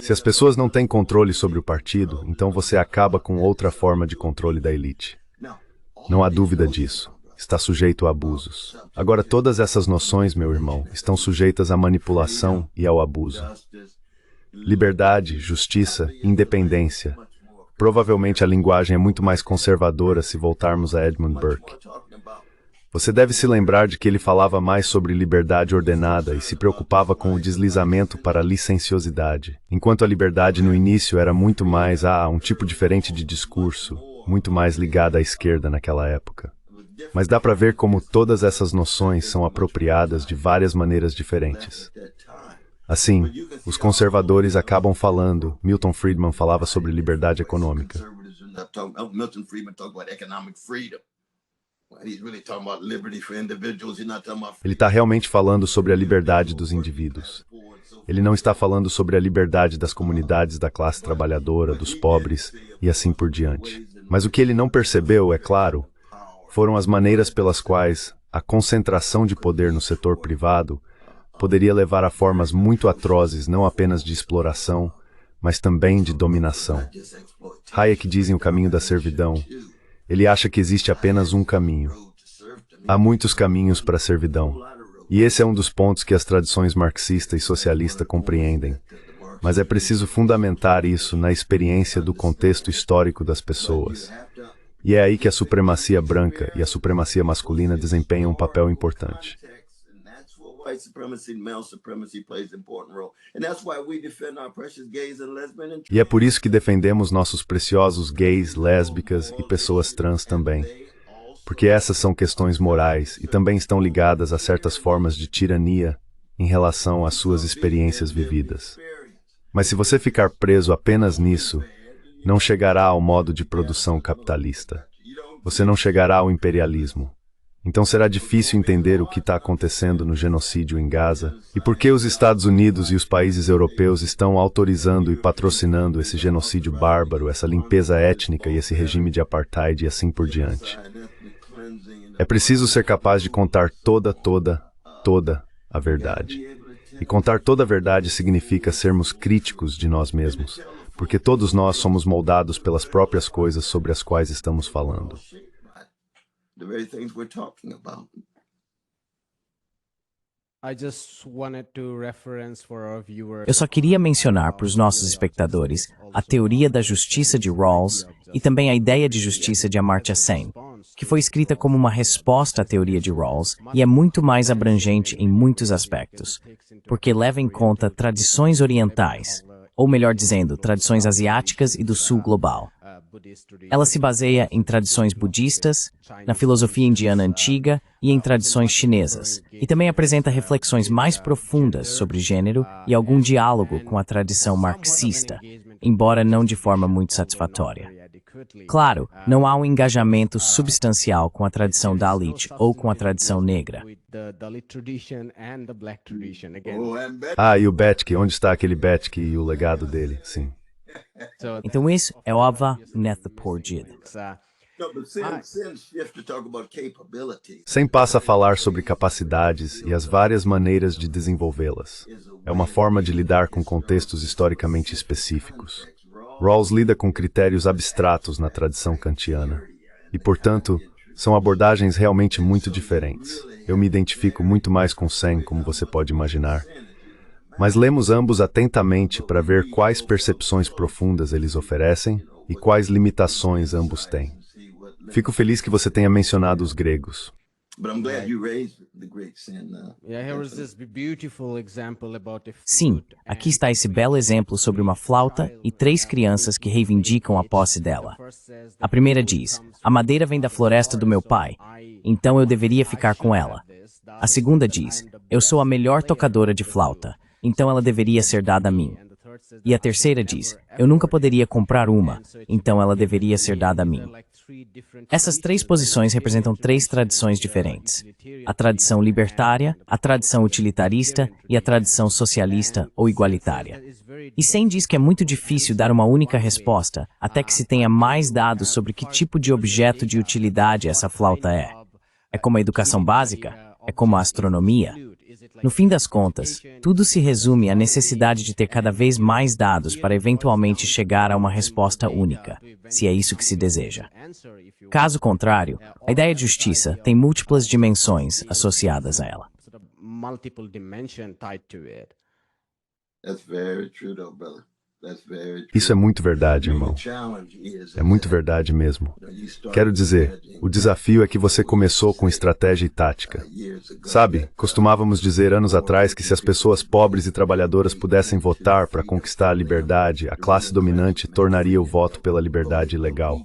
Se as pessoas não têm controle sobre o partido, então você acaba com outra forma de controle da elite. Não há dúvida disso. Está sujeito a abusos. Agora, todas essas noções, meu irmão, estão sujeitas à manipulação e ao abuso. Liberdade, justiça, independência. Provavelmente a linguagem é muito mais conservadora se voltarmos a Edmund Burke. Você deve se lembrar de que ele falava mais sobre liberdade ordenada e se preocupava com o deslizamento para a licenciosidade, enquanto a liberdade no início era muito mais um tipo diferente de discurso, muito mais ligada à esquerda naquela época. Mas dá para ver como todas essas noções são apropriadas de várias maneiras diferentes. Assim, os conservadores acabam falando, Milton Friedman falava sobre liberdade econômica. Ele está realmente falando sobre a liberdade dos indivíduos. Ele não está falando sobre a liberdade das comunidades da classe trabalhadora, dos pobres e assim por diante. Mas o que ele não percebeu, é claro, foram as maneiras pelas quais a concentração de poder no setor privado poderia levar a formas muito atrozes não apenas de exploração, mas também de dominação. Hayek diz em O Caminho da Servidão, ele acha que existe apenas um caminho. Há muitos caminhos para a servidão. E esse é um dos pontos que as tradições marxista e socialista compreendem. Mas é preciso fundamentar isso na experiência do contexto histórico das pessoas. E é aí que a supremacia branca e a supremacia masculina desempenham um papel importante. E é por isso que defendemos nossos preciosos gays, lésbicas e pessoas trans também. Porque essas são questões morais e também estão ligadas a certas formas de tirania em relação às suas experiências vividas. Mas se você ficar preso apenas nisso, não chegará ao modo de produção capitalista. Você não chegará ao imperialismo. Então será difícil entender o que está acontecendo no genocídio em Gaza e por que os Estados Unidos e os países europeus estão autorizando e patrocinando esse genocídio bárbaro, essa limpeza étnica e esse regime de apartheid e assim por diante. É preciso ser capaz de contar toda a verdade. E contar toda a verdade significa sermos críticos de nós mesmos, porque todos nós somos moldados pelas próprias coisas sobre as quais estamos falando. Eu só queria mencionar para os nossos espectadores a teoria da justiça de Rawls e também a ideia de justiça de Amartya Sen, que foi escrita como uma resposta à teoria de Rawls e é muito mais abrangente em muitos aspectos, porque leva em conta tradições orientais, ou melhor dizendo, tradições asiáticas e do sul global. Ela se baseia em tradições budistas, na filosofia indiana antiga e em tradições chinesas, e também apresenta reflexões mais profundas sobre gênero e algum diálogo com a tradição marxista, embora não de forma muito satisfatória. Claro, não há um engajamento substancial com a tradição Dalit ou com a tradição negra. E o Betsky, onde está aquele Betsky e o legado dele? Sim. Então isso é Ova Neth Porjid. Sem passa a falar sobre capacidades e as várias maneiras de desenvolvê-las. É uma forma de lidar com contextos historicamente específicos. Rawls lida com critérios abstratos na tradição kantiana. E, portanto, são abordagens realmente muito diferentes. Eu me identifico muito mais com Sen, como você pode imaginar. Mas lemos ambos atentamente para ver quais percepções profundas eles oferecem e quais limitações ambos têm. Fico feliz que você tenha mencionado os gregos. Sim, aqui está esse belo exemplo sobre uma flauta e 3 crianças que reivindicam a posse dela. A primeira diz: a madeira vem da floresta do meu pai, então eu deveria ficar com ela. A segunda diz: eu sou a melhor tocadora de flauta, então ela deveria ser dada a mim. E a terceira diz: eu nunca poderia comprar uma, então ela deveria ser dada a mim. Essas 3 posições representam 3 tradições diferentes: a tradição libertária, a tradição utilitarista e a tradição socialista ou igualitária. E Sen diz que é muito difícil dar uma única resposta até que se tenha mais dados sobre que tipo de objeto de utilidade essa flauta é. É como a educação básica? É como a astronomia? No fim das contas, tudo se resume à necessidade de ter cada vez mais dados para eventualmente chegar a uma resposta única, se é isso que se deseja. Caso contrário, a ideia de justiça tem múltiplas dimensões associadas a ela. Isso é muito verdade, irmão. É muito verdade mesmo. Quero dizer, o desafio é que você começou com estratégia e tática. Sabe, costumávamos dizer anos atrás que se as pessoas pobres e trabalhadoras pudessem votar para conquistar a liberdade, a classe dominante tornaria o voto pela liberdade ilegal.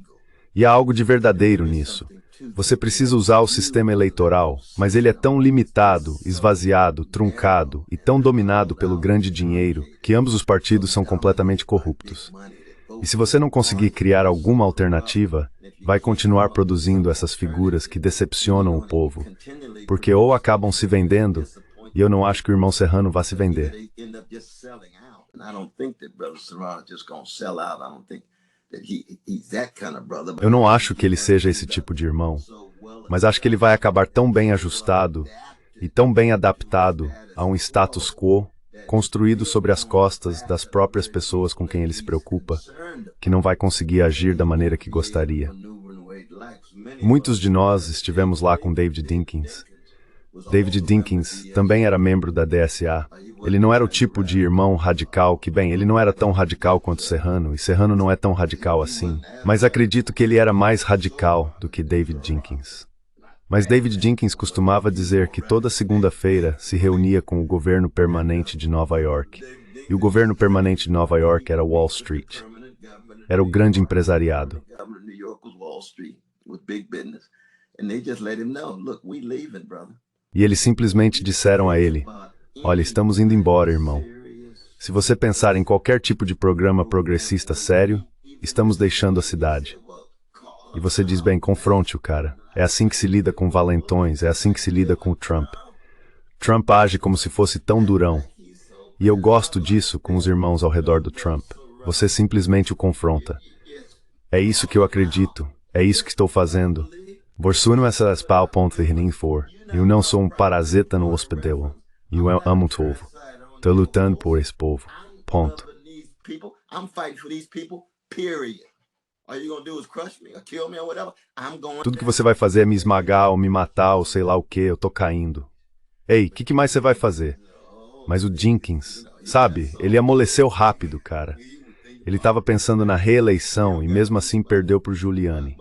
E há algo de verdadeiro nisso. Você precisa usar o sistema eleitoral, mas ele é tão limitado, esvaziado, truncado e tão dominado pelo grande dinheiro que ambos os partidos são completamente corruptos. E se você não conseguir criar alguma alternativa, vai continuar produzindo essas figuras que decepcionam o povo, porque ou acabam se vendendo, e eu não acho que o irmão Serrano vá se vender. Eu não acho que ele seja esse tipo de irmão, mas acho que ele vai acabar tão bem ajustado e tão bem adaptado a um status quo construído sobre as costas das próprias pessoas com quem ele se preocupa, que não vai conseguir agir da maneira que gostaria. Muitos de nós estivemos lá com David Dinkins. David Dinkins também era membro da DSA. Ele não era o tipo de irmão radical que, bem, ele não era tão radical quanto Serrano, e Serrano não é tão radical assim, mas acredito que ele era mais radical do que David Dinkins. Mas David Dinkins costumava dizer que toda segunda-feira se reunia com o governo permanente de Nova York, e o governo permanente de Nova York era Wall Street. Era o grande empresariado. E eles simplesmente disseram a ele: olha, estamos indo embora, irmão. Se você pensar em qualquer tipo de programa progressista sério, estamos deixando a cidade. E você diz, bem, confronte o cara. É assim que se lida com valentões, é assim que se lida com o Trump. Trump age como se fosse tão durão. E eu gosto disso com os irmãos ao redor do Trump. Você simplesmente o confronta. É isso que eu acredito, é isso que estou fazendo. Vorsuno essas pau.virnin for. Eu não sou um parasita no hospedelo. Eu amo o povo. Estou lutando por esse povo. Ponto. Tudo que você vai fazer é me esmagar ou me matar ou sei lá o que, eu tô caindo. Ei, o que mais você vai fazer? Mas o Dinkins, sabe, ele amoleceu rápido, cara. Ele estava pensando na reeleição e mesmo assim perdeu pro Giuliani.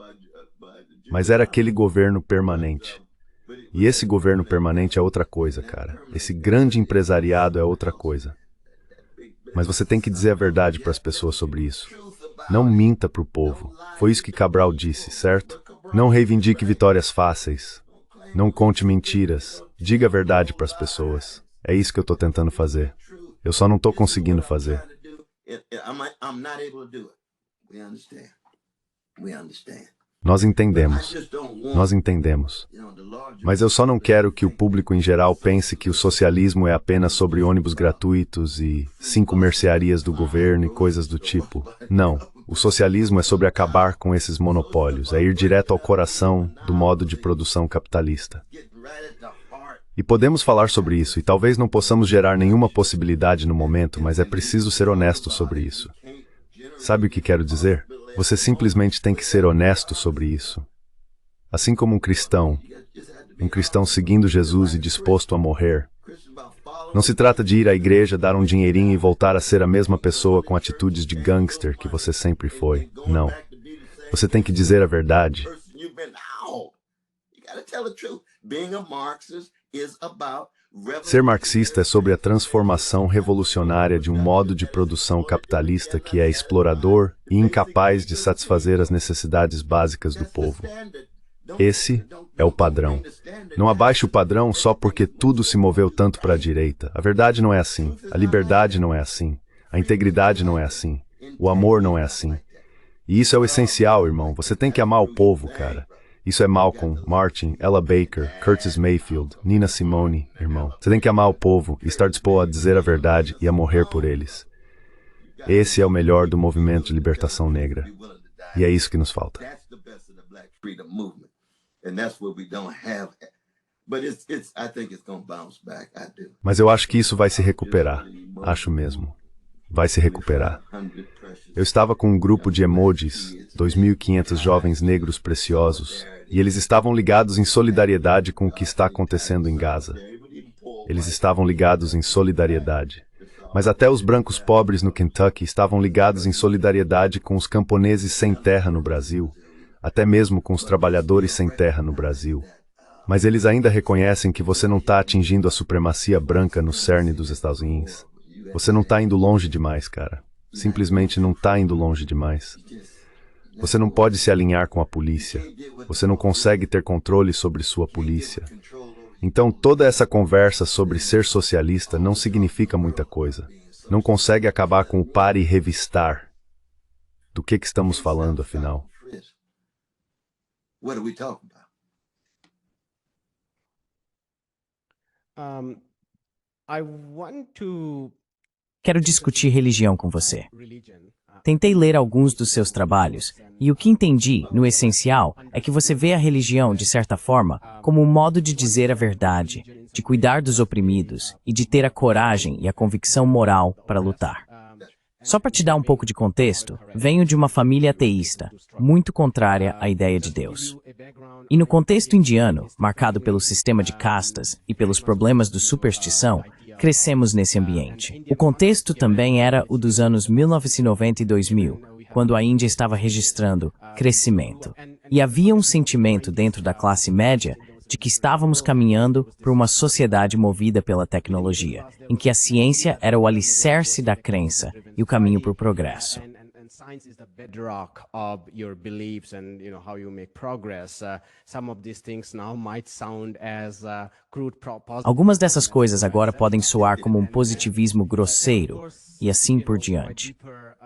Mas era aquele governo permanente. E esse governo permanente é outra coisa, cara. Esse grande empresariado é outra coisa. Mas você tem que dizer a verdade para as pessoas sobre isso. Não minta para o povo. Foi isso que Cabral disse, certo? Não reivindique vitórias fáceis. Não conte mentiras. Diga a verdade para as pessoas. É isso que eu estou tentando fazer. Eu só não estou conseguindo fazer. Nós entendemos. Nós entendemos. Mas eu só não quero que o público em geral pense que o socialismo é apenas sobre ônibus gratuitos e 5 mercearias do governo e coisas do tipo. Não. O socialismo é sobre acabar com esses monopólios, é ir direto ao coração do modo de produção capitalista. E podemos falar sobre isso, e talvez não possamos gerar nenhuma possibilidade no momento, mas é preciso ser honesto sobre isso. Sabe o que quero dizer? Você simplesmente tem que ser honesto sobre isso. Assim como um cristão seguindo Jesus e disposto a morrer. Não se trata de ir à igreja, dar um dinheirinho e voltar a ser a mesma pessoa com atitudes de gangster que você sempre foi. Não. Você tem que dizer a verdade. Ser marxista é sobre a transformação revolucionária de um modo de produção capitalista que é explorador e incapaz de satisfazer as necessidades básicas do povo. Esse é o padrão. Não abaixe o padrão só porque tudo se moveu tanto para a direita. A verdade não é assim. A liberdade não é assim. A integridade não é assim. O amor não é assim. E isso é o essencial, irmão. Você tem que amar o povo, cara. Isso é Malcolm, Martin, Ella Baker, Curtis Mayfield, Nina Simone, irmão. Você tem que amar o povo e estar disposto a dizer a verdade e a morrer por eles. Esse é o melhor do movimento de libertação negra. E é isso que nos falta. Mas eu acho que isso vai se recuperar. Acho mesmo. Vai se recuperar. Eu estava com um grupo de emojis, 2.500 jovens negros preciosos, e eles estavam ligados em solidariedade com o que está acontecendo em Gaza. Eles estavam ligados em solidariedade. Mas até os brancos pobres no Kentucky estavam ligados em solidariedade com os camponeses sem terra no Brasil, até mesmo com os trabalhadores sem terra no Brasil. Mas eles ainda reconhecem que você não está atingindo a supremacia branca no cerne dos Estados Unidos. Você não está indo longe demais, cara. Simplesmente não está indo longe demais. Você não pode se alinhar com a polícia. Você não consegue ter controle sobre sua polícia. Então toda essa conversa sobre ser socialista não significa muita coisa. Não consegue acabar com o pare e revistar. Do que estamos falando, afinal? What are we talking about? I want to Quero discutir religião com você. Tentei ler alguns dos seus trabalhos, e o que entendi, no essencial, é que você vê a religião, de certa forma, como um modo de dizer a verdade, de cuidar dos oprimidos e de ter a coragem e a convicção moral para lutar. Só para te dar um pouco de contexto, venho de uma família ateísta, muito contrária à ideia de Deus. E no contexto indiano, marcado pelo sistema de castas e pelos problemas de superstição, crescemos nesse ambiente. O contexto também era o dos anos 1990 e 2000, quando a Índia estava registrando crescimento. E havia um sentimento dentro da classe média de que estávamos caminhando para uma sociedade movida pela tecnologia, em que a ciência era o alicerce da crença e o caminho para o progresso. Science is the bedrock of your beliefs and how you make progress. Some of these things now might sound as crude Algumas dessas coisas agora podem soar como um positivismo grosseiro e assim por diante.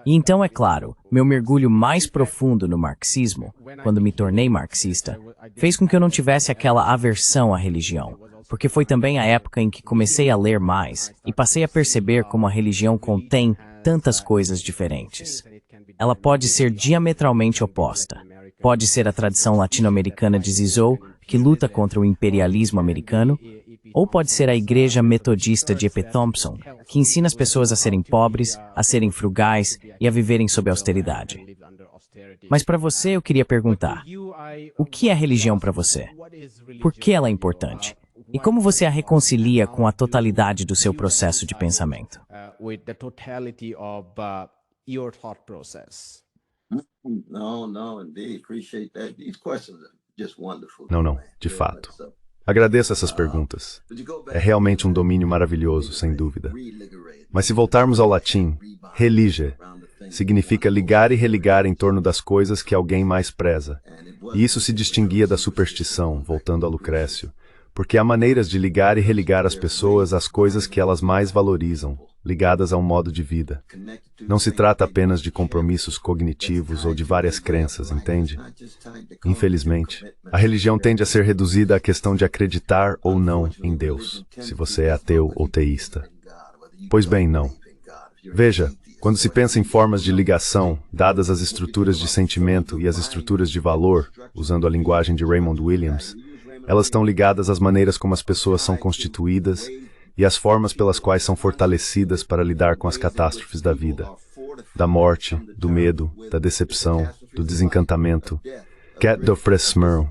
E então, é claro, meu mergulho mais profundo no marxismo, quando me tornei marxista, fez com que eu não tivesse aquela aversão à religião, porque foi também a época em que comecei a ler mais e passei a perceber como a religião contém tantas coisas diferentes. Ela pode ser diametralmente oposta. Pode ser a tradição latino-americana de Zizou, que luta contra o imperialismo americano, ou pode ser a Igreja Metodista de E.P. Thompson, que ensina as pessoas a serem pobres, a serem frugais e a viverem sob austeridade. Mas para você eu queria perguntar, o que é religião para você? Por que ela é importante? E como você a reconcilia com a totalidade do seu processo de pensamento? Your thought process. No, indeed. Appreciate that. These questions are just wonderful. Não, de fato. Agradeço essas perguntas. É realmente um domínio maravilhoso, sem dúvida. Mas se voltarmos ao latim, relige significa ligar e religar em torno das coisas que alguém mais preza. E isso se distinguia da superstição, voltando a Lucrécio, porque há maneiras de ligar e religar as pessoas às coisas que elas mais valorizam, ligadas a um modo de vida. Não se trata apenas de compromissos cognitivos ou de várias crenças, entende? Infelizmente, a religião tende a ser reduzida à questão de acreditar ou não em Deus, se você é ateu ou teísta. Pois bem, não. Veja, quando se pensa em formas de ligação, dadas as estruturas de sentimento e as estruturas de valor, usando a linguagem de Raymond Williams, elas estão ligadas às maneiras como as pessoas são constituídas e às formas pelas quais são fortalecidas para lidar com as catástrofes da vida, da morte, do medo, da decepção, do desencantamento. Cat do Fresmero.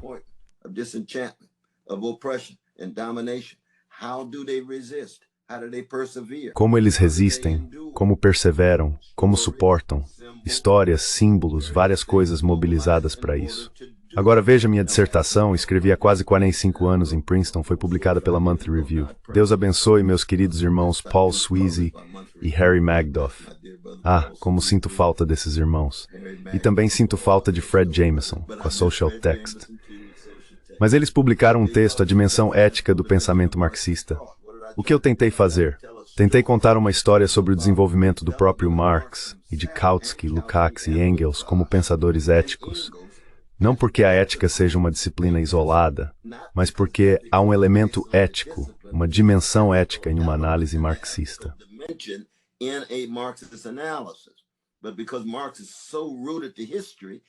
Como eles resistem, como perseveram, como suportam, histórias, símbolos, várias coisas mobilizadas para isso. Agora veja minha dissertação, escrevi há quase 45 anos em Princeton, foi publicada pela Monthly Review. Deus abençoe meus queridos irmãos Paul Sweezy e Harry Magdoff. Ah, como sinto falta desses irmãos. E também sinto falta de Fred Jameson, com a Social Text. Mas eles publicaram um texto, A Dimensão Ética do Pensamento Marxista. O que eu tentei fazer? Tentei contar uma história sobre o desenvolvimento do próprio Marx e de Kautsky, Lukács e Engels como pensadores éticos. Não porque a ética seja uma disciplina isolada, mas porque há um elemento ético, uma dimensão ética em uma análise marxista.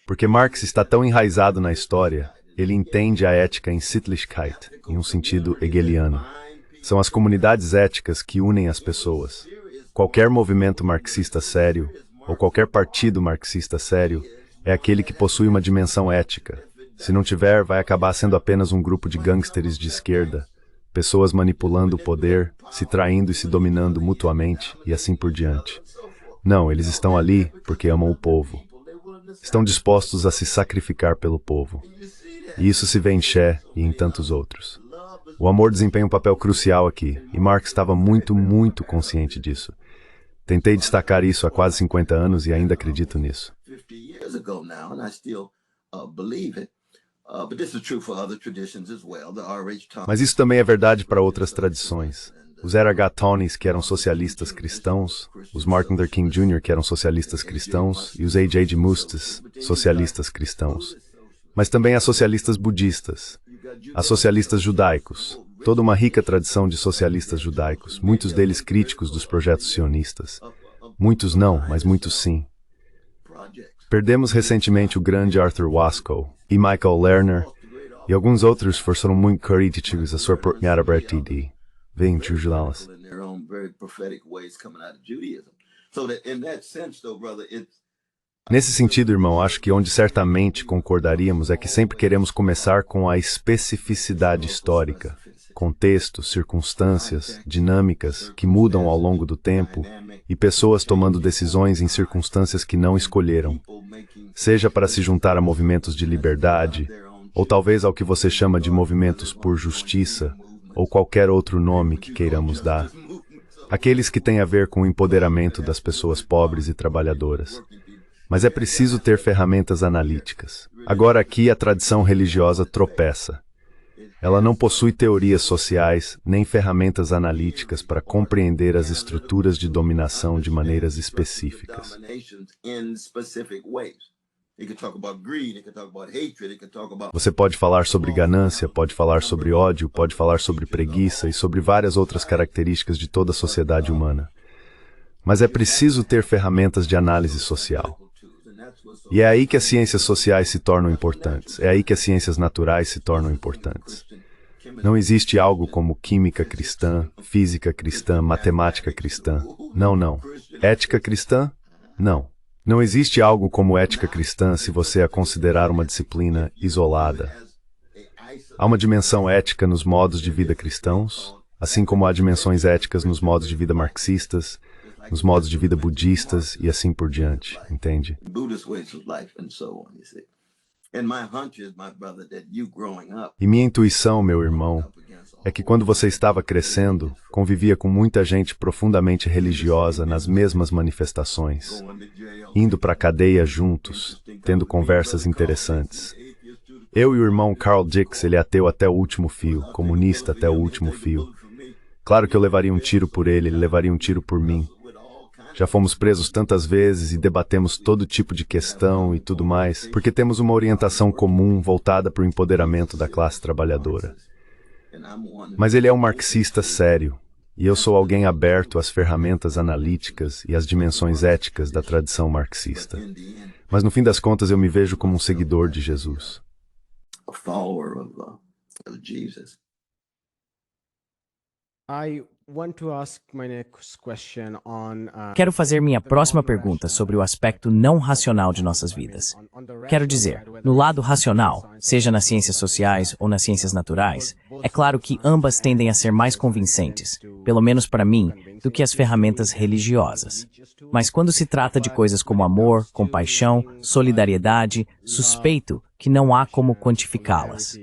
Porque Marx está tão enraizado na história, ele entende a ética em Sittlichkeit, em um sentido hegeliano. São as comunidades éticas que unem as pessoas. Qualquer movimento marxista sério, ou qualquer partido marxista sério, é aquele que possui uma dimensão ética. Se não tiver, vai acabar sendo apenas um grupo de gangsters de esquerda, pessoas manipulando o poder, se traindo e se dominando mutuamente, e assim por diante. Não, eles estão ali porque amam o povo. Estão dispostos a se sacrificar pelo povo. E isso se vê em Che e em tantos outros. O amor desempenha um papel crucial aqui, e Marx estava muito consciente disso. Tentei destacar isso há quase 50 anos e ainda acredito nisso. Mas isso também é verdade para outras tradições. Os R.H. Tonys, que eram socialistas cristãos, os Martin Luther King Jr., que eram socialistas cristãos, e os A.J. de Mustes, socialistas cristãos. Mas também há socialistas budistas, há socialistas judaicos, toda uma rica tradição de socialistas judaicos, muitos deles críticos dos projetos sionistas. Muitos não, mas muitos sim. Perdemos recentemente o grande Arthur Waskow e Michael Lerner, e alguns outros foram muito críticos a sua própria TD. Vem, Jujulas. Nesse sentido, irmão, acho que onde certamente concordaríamos é que sempre queremos começar com a especificidade histórica, contextos, circunstâncias, dinâmicas que mudam ao longo do tempo e pessoas tomando decisões em circunstâncias que não escolheram, seja para se juntar a movimentos de liberdade, ou talvez ao que você chama de movimentos por justiça, ou qualquer outro nome que queiramos dar. Aqueles que têm a ver com o empoderamento das pessoas pobres e trabalhadoras. Mas é preciso ter ferramentas analíticas. Agora aqui a tradição religiosa tropeça. Ela não possui teorias sociais, nem ferramentas analíticas para compreender as estruturas de dominação de maneiras específicas. Você pode falar sobre ganância, pode falar sobre ódio, pode falar sobre preguiça e sobre várias outras características de toda a sociedade humana. Mas é preciso ter ferramentas de análise social. E é aí que as ciências sociais se tornam importantes, é aí que as ciências naturais se tornam importantes. Não existe algo como química cristã, física cristã, matemática cristã. Não. Ética cristã? Não. Não existe algo como ética cristã se você a considerar uma disciplina isolada. Há uma dimensão ética nos modos de vida cristãos, assim como há dimensões éticas nos modos de vida marxistas, nos modos de vida budistas e assim por diante, entende? E minha intuição, meu irmão, é que quando você estava crescendo, convivia com muita gente profundamente religiosa nas mesmas manifestações, indo para a cadeia juntos, tendo conversas interessantes. Eu e o irmão Carl Dix, ele é ateu até o último fio, comunista até o último fio. Claro que eu levaria um tiro por ele levaria um tiro por mim. Já fomos presos tantas vezes e debatemos todo tipo de questão e tudo mais, porque temos uma orientação comum voltada para o empoderamento da classe trabalhadora. Mas ele é um marxista sério, E eu sou alguém aberto às ferramentas analíticas e às dimensões éticas da tradição marxista. Mas no fim das contas eu me vejo como um seguidor de Jesus. A follower of Jesus. Quero fazer minha próxima pergunta sobre o aspecto não racional de nossas vidas. Quero dizer, no lado racional, seja nas ciências sociais ou nas ciências naturais, é claro que ambas tendem a ser mais convincentes, pelo menos para mim, do que as ferramentas religiosas. Mas quando se trata de coisas como amor, compaixão, solidariedade, suspeito que não há como quantificá-las.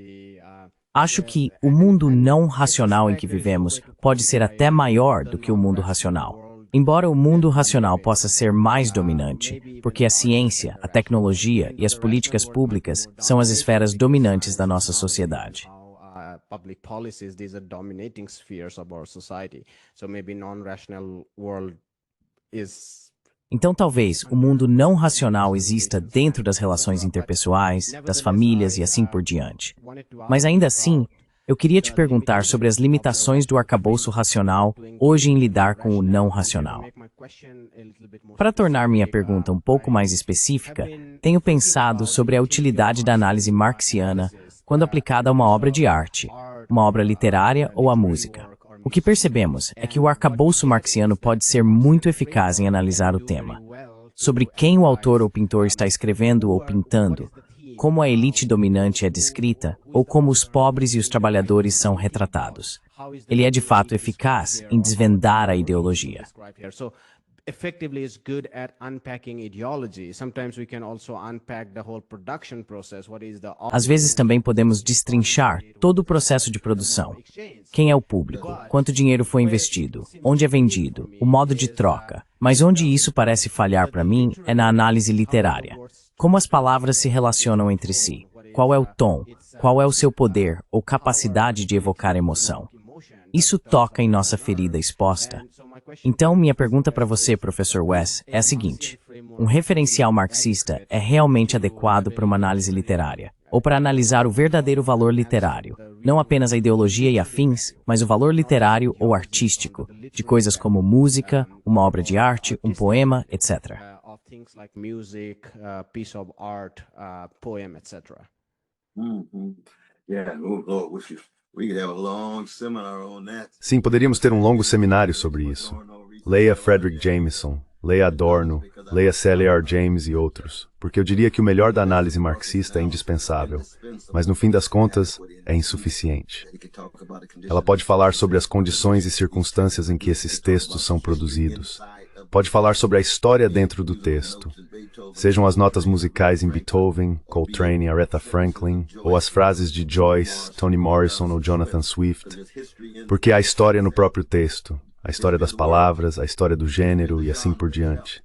Acho que o mundo não racional em que vivemos pode ser até maior do que o mundo racional. Embora o mundo racional possa ser mais dominante, porque a ciência, a tecnologia e as políticas públicas são as esferas dominantes da nossa sociedade. Public policies, these are dominating spheres of our society. So maybe non-rational world is. Então talvez o mundo não racional exista dentro das relações interpessoais, das famílias e assim por diante. Mas ainda assim, eu queria te perguntar sobre as limitações do arcabouço racional hoje em lidar com o não racional. Para tornar minha pergunta um pouco mais específica, tenho pensado sobre a utilidade da análise marxiana quando aplicada a uma obra de arte, uma obra literária ou a música. O que percebemos é que o arcabouço marxiano pode ser muito eficaz em analisar o tema. Sobre quem o autor ou pintor está escrevendo ou pintando, como a elite dominante é descrita ou como os pobres e os trabalhadores são retratados. Ele é de fato eficaz em desvendar a ideologia. Effectively is good at unpacking ideology. Sometimes we can also unpack the whole production process. What is the Às vezes também podemos destrinchar todo o processo de produção. Quem é o público? Quanto dinheiro foi investido? Onde é vendido? O modo de troca. Mas onde isso parece falhar para mim é na análise literária. Como as palavras se relacionam entre si? Qual é o tom? Qual é o seu poder ou capacidade de evocar emoção? Isso toca em nossa ferida exposta. Então, minha pergunta para você, professor Wes, é a seguinte. Um referencial marxista é realmente adequado para uma análise literária, ou para analisar o verdadeiro valor literário, não apenas a ideologia e afins, mas o valor literário ou artístico, de coisas como música, uma obra de arte, um poema, etc. Sim, poderíamos ter um longo seminário sobre isso. Leia Frederick Jameson, leia Adorno, leia C.L.R. James e outros, porque eu diria que o melhor da análise marxista é indispensável, mas no fim das contas é insuficiente. Ela pode falar sobre as condições e circunstâncias em que esses textos são produzidos. Pode falar sobre a história dentro do texto. Sejam as notas musicais em Beethoven, Coltrane e Aretha Franklin, ou as frases de Joyce, Toni Morrison ou Jonathan Swift, porque há história no próprio texto, a história das palavras, a história do gênero e assim por diante.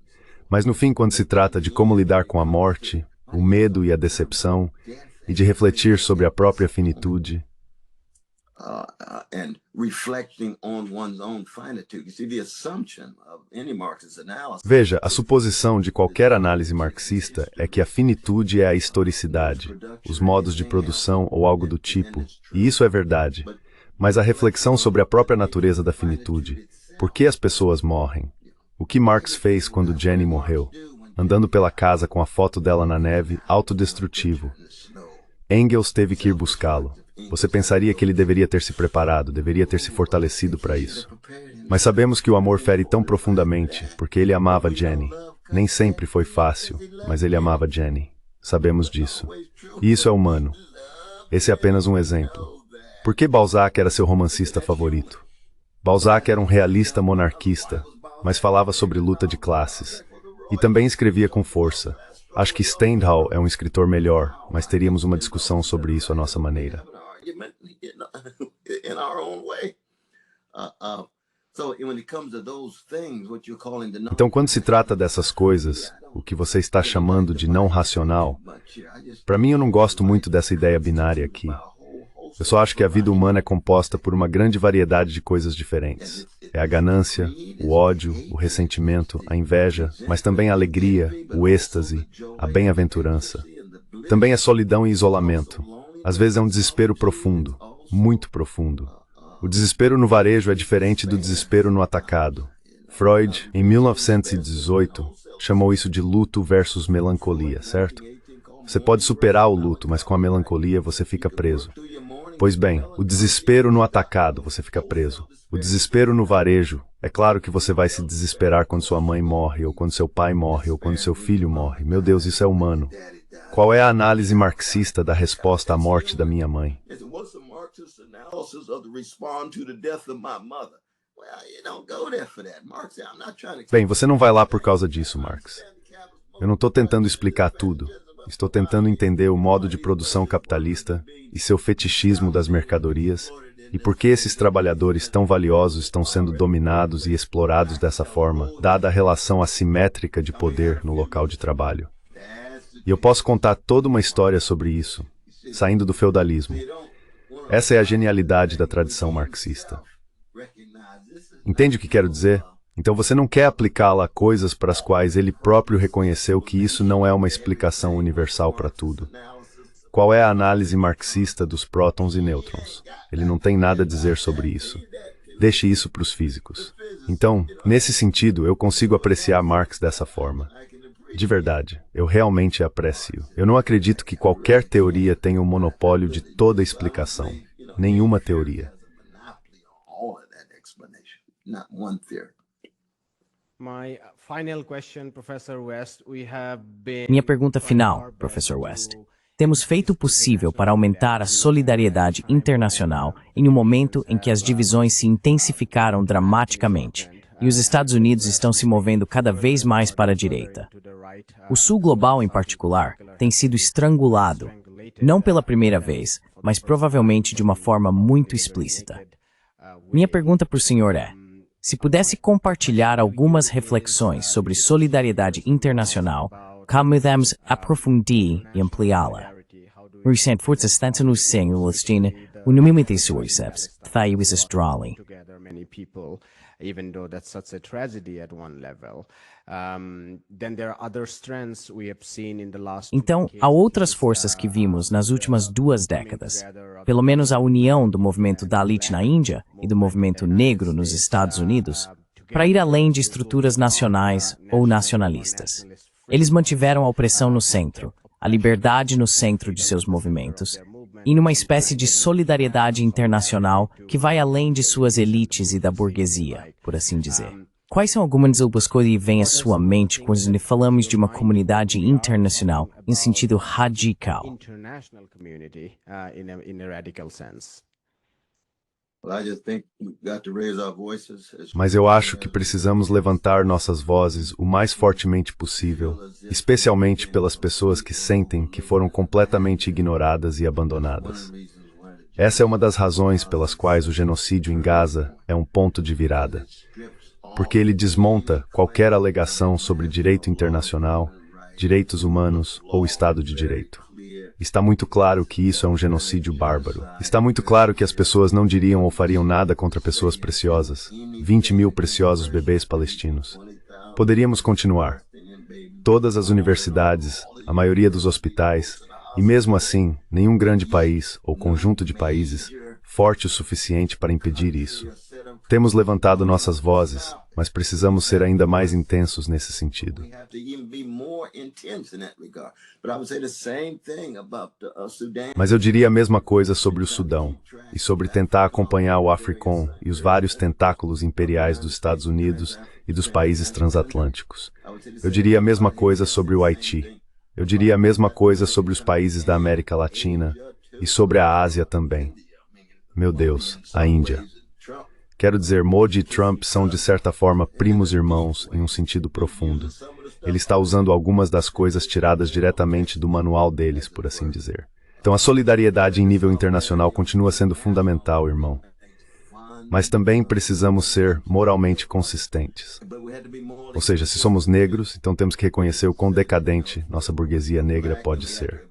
Mas no fim, quando se trata de como lidar com a morte, o medo e a decepção, e de refletir sobre a própria finitude, veja, a suposição de qualquer análise marxista é que a finitude é a historicidade, os modos de produção ou algo do tipo, e isso é verdade. Mas a reflexão sobre a própria natureza da finitude, por que as pessoas morrem? O que Marx fez quando Jenny morreu? Andando pela casa com a foto dela na neve, autodestrutivo. Engels teve que ir buscá-lo. Você pensaria que ele deveria ter se preparado, deveria ter se fortalecido para isso. Mas sabemos que o amor fere tão profundamente, porque ele amava Jenny. Nem sempre foi fácil, mas ele amava Jenny. Sabemos disso. E isso é humano. Esse é apenas um exemplo. Por que Balzac era seu romancista favorito? Balzac era um realista monarquista, mas falava sobre luta de classes. E também escrevia com força. Acho que Stendhal é um escritor melhor, mas teríamos uma discussão sobre isso à nossa maneira. Então, quando se trata dessas coisas, o que você está chamando de não racional, para mim eu não gosto muito dessa ideia binária aqui. Eu só acho que a vida humana é composta por uma grande variedade de coisas diferentes. É a ganância, o ódio, o ressentimento, a inveja, mas também a alegria, o êxtase, a bem-aventurança. Também é solidão e isolamento. Às vezes é um desespero profundo, muito profundo. O desespero no varejo é diferente do desespero no atacado. Freud, em 1918, chamou isso de luto versus melancolia, certo? Você pode superar o luto, mas com a melancolia você fica preso. Pois bem, o desespero no atacado, você fica preso. O desespero no varejo, é claro que você vai se desesperar quando sua mãe morre, ou quando seu pai morre, ou quando seu filho morre. Meu Deus, isso é humano. Qual é a análise marxista da resposta à morte da minha mãe? Bem, você não vai lá por causa disso, Marx. Eu não estou tentando explicar tudo. Estou tentando entender o modo de produção capitalista e seu fetichismo das mercadorias e por que esses trabalhadores tão valiosos estão sendo dominados e explorados dessa forma, dada a relação assimétrica de poder no local de trabalho. E eu posso contar toda uma história sobre isso, saindo do feudalismo. Essa é a genialidade da tradição marxista. Entende o que quero dizer? Então você não quer aplicá-la a coisas para as quais ele próprio reconheceu que isso não é uma explicação universal para tudo. Qual é a análise marxista dos prótons e nêutrons? Ele não tem nada a dizer sobre isso. Deixe isso para os físicos. Então, nesse sentido, eu consigo apreciar Marx dessa forma. De verdade, eu realmente aprecio. Eu não acredito que qualquer teoria tenha o monopólio de toda explicação. Nenhuma teoria. Minha pergunta final, Professor West. Temos feito o possível para aumentar a solidariedade internacional em um momento em que as divisões se intensificaram dramaticamente e os Estados Unidos estão se movendo cada vez mais para a direita. O Sul global, em particular, tem sido estrangulado, não pela primeira vez, mas provavelmente de uma forma muito explícita. Minha pergunta para o senhor é: se pudesse compartilhar algumas reflexões sobre solidariedade internacional, como podemos aprofundir e ampliá-la? Recente força estante no Senhor Palestina, o nome de suas faz Australi. Even though that's such a tragedy at one level. Then there are other strengths we have seen in the last Então, há outras forças que vimos nas últimas 2 décadas. Pelo menos a união do movimento Dalit na Índia e do movimento negro nos Estados Unidos, para ir além de estruturas nacionais ou nacionalistas. Eles mantiveram a opressão no centro, a liberdade no centro de seus movimentos, e numa espécie de solidariedade internacional que vai além de suas elites e da burguesia, por assim dizer. Quais são algumas das coisas que vêm à sua mente quando falamos de uma comunidade internacional em sentido radical? Mas eu acho que precisamos levantar nossas vozes o mais fortemente possível, especialmente pelas pessoas que sentem que foram completamente ignoradas e abandonadas. Essa é uma das razões pelas quais o genocídio em Gaza é um ponto de virada. Porque ele desmonta qualquer alegação sobre direito internacional, direitos humanos ou Estado de Direito. Está muito claro que isso é um genocídio bárbaro. Está muito claro que as pessoas não diriam ou fariam nada contra pessoas preciosas. 20 mil preciosos bebês palestinos. Poderíamos continuar. Todas as universidades, a maioria dos hospitais, e mesmo assim, nenhum grande país ou conjunto de países forte o suficiente para impedir isso. Temos levantado nossas vozes, mas precisamos ser ainda mais intensos nesse sentido. Mas eu diria a mesma coisa sobre o Sudão, e sobre tentar acompanhar o Africom e os vários tentáculos imperiais dos Estados Unidos e dos países transatlânticos. Eu diria a mesma coisa sobre o Haiti. Eu diria a mesma coisa sobre os países da América Latina e sobre a Ásia também. Meu Deus, a Índia. Quero dizer, Modi e Trump são de certa forma primos irmãos em um sentido profundo. Ele está usando algumas das coisas tiradas diretamente do manual deles, por assim dizer. Então a solidariedade em nível internacional continua sendo fundamental, irmão. Mas também precisamos ser moralmente consistentes. Ou seja, se somos negros, então temos que reconhecer o quão decadente nossa burguesia negra pode ser.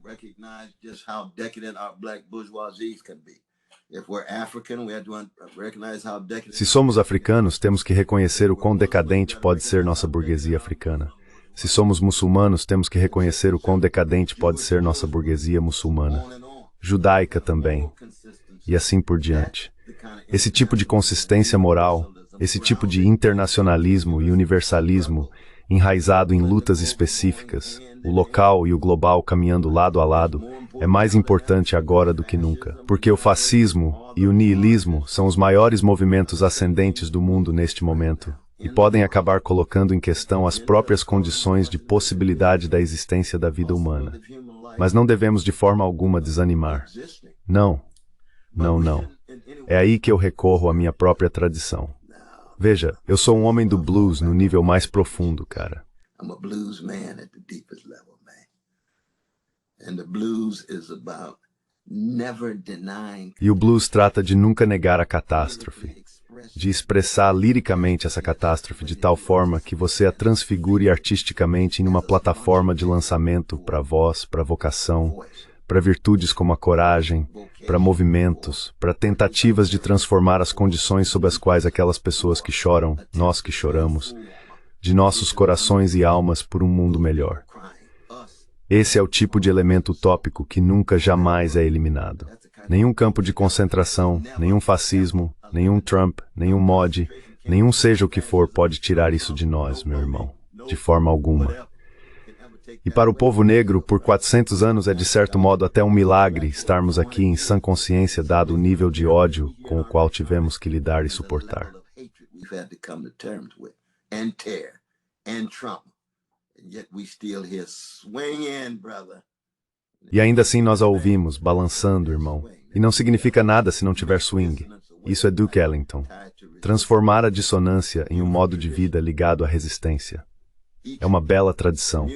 Se somos africanos, temos que reconhecer o quão decadente pode ser nossa burguesia africana. Se somos muçulmanos, temos que reconhecer o quão decadente pode ser nossa burguesia muçulmana. Judaica também. E assim por diante. Esse tipo de consistência moral, esse tipo de internacionalismo e universalismo enraizado em lutas específicas, o local e o global caminhando lado a lado, é mais importante agora do que nunca. Porque o fascismo e o niilismo são os maiores movimentos ascendentes do mundo neste momento e podem acabar colocando em questão as próprias condições de possibilidade da existência da vida humana. Mas não devemos de forma alguma desanimar. Não, não, não. É aí que eu recorro à minha própria tradição. Veja, eu sou um homem do blues no nível mais profundo, cara. I'm a blues man at the deepest level, man. And the blues is about never denying. E o blues trata de nunca negar a catástrofe, de expressar liricamente essa catástrofe de tal forma que você a transfigure artisticamente em uma plataforma de lançamento para voz, para vocação, para virtudes como a coragem, para movimentos, para tentativas de transformar as condições sob as quais aquelas pessoas que choram, nós que choramos, de nossos corações e almas por um mundo melhor. Esse é o tipo de elemento utópico que nunca jamais é eliminado. Nenhum campo de concentração, nenhum fascismo, nenhum Trump, nenhum mod, nenhum seja o que for pode tirar isso de nós, meu irmão, de forma alguma. E para o povo negro, por 400 anos é de certo modo até um milagre estarmos aqui em sã consciência dado o nível de ódio com o qual tivemos que lidar e suportar. E ainda assim nós a ouvimos, balançando, irmão. E não significa nada se não tiver swing. Isso é Duke Ellington. Transformar a dissonância em um modo de vida ligado à resistência. É uma bela tradição.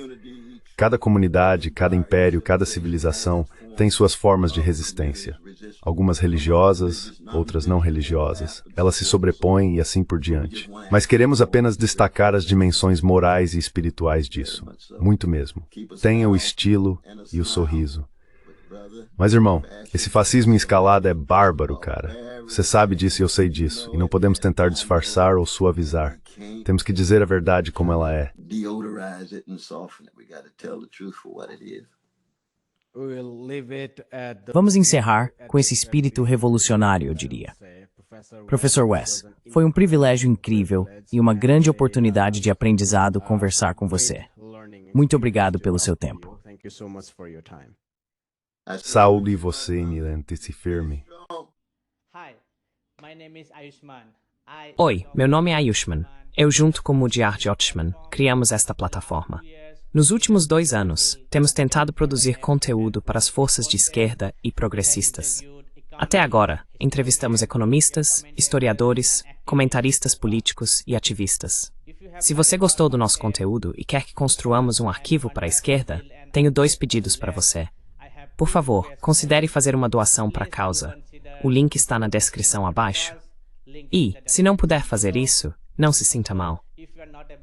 Cada comunidade, cada império, cada civilização tem suas formas de resistência. Algumas religiosas, outras não religiosas. Elas se sobrepõem e assim por diante. Mas queremos apenas destacar as dimensões morais e espirituais disso. Muito mesmo. Tenha o estilo e o sorriso. Mas, irmão, esse fascismo em escalada é bárbaro, cara. Você sabe disso e eu sei disso. E não podemos tentar disfarçar ou suavizar. Temos que dizer a verdade como ela é. Vamos encerrar com esse espírito revolucionário, eu diria. Professor Wes, foi um privilégio incrível e uma grande oportunidade de aprendizado conversar com você. Muito obrigado pelo seu tempo. Saúde você, milante-se firme. Oi, meu nome é Ayushman. Eu, junto com o Mudiart Othman, criamos esta plataforma. Nos últimos 2 anos, temos tentado produzir conteúdo para as forças de esquerda e progressistas. Até agora, entrevistamos economistas, historiadores, comentaristas políticos e ativistas. Se você gostou do nosso conteúdo e quer que construamos um arquivo para a esquerda, tenho 2 pedidos para você. Por favor, considere fazer uma doação para a causa. O link está na descrição abaixo. E, se não puder fazer isso, não se sinta mal.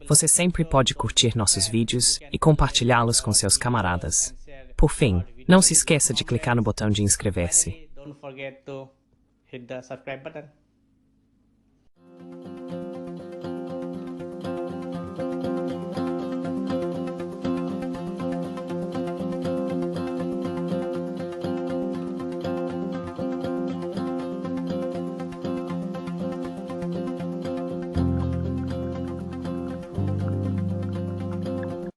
Você sempre pode curtir nossos vídeos e compartilhá-los com seus camaradas. Por fim, não se esqueça de clicar no botão de inscrever-se. Don't forget to hit the subscribe button.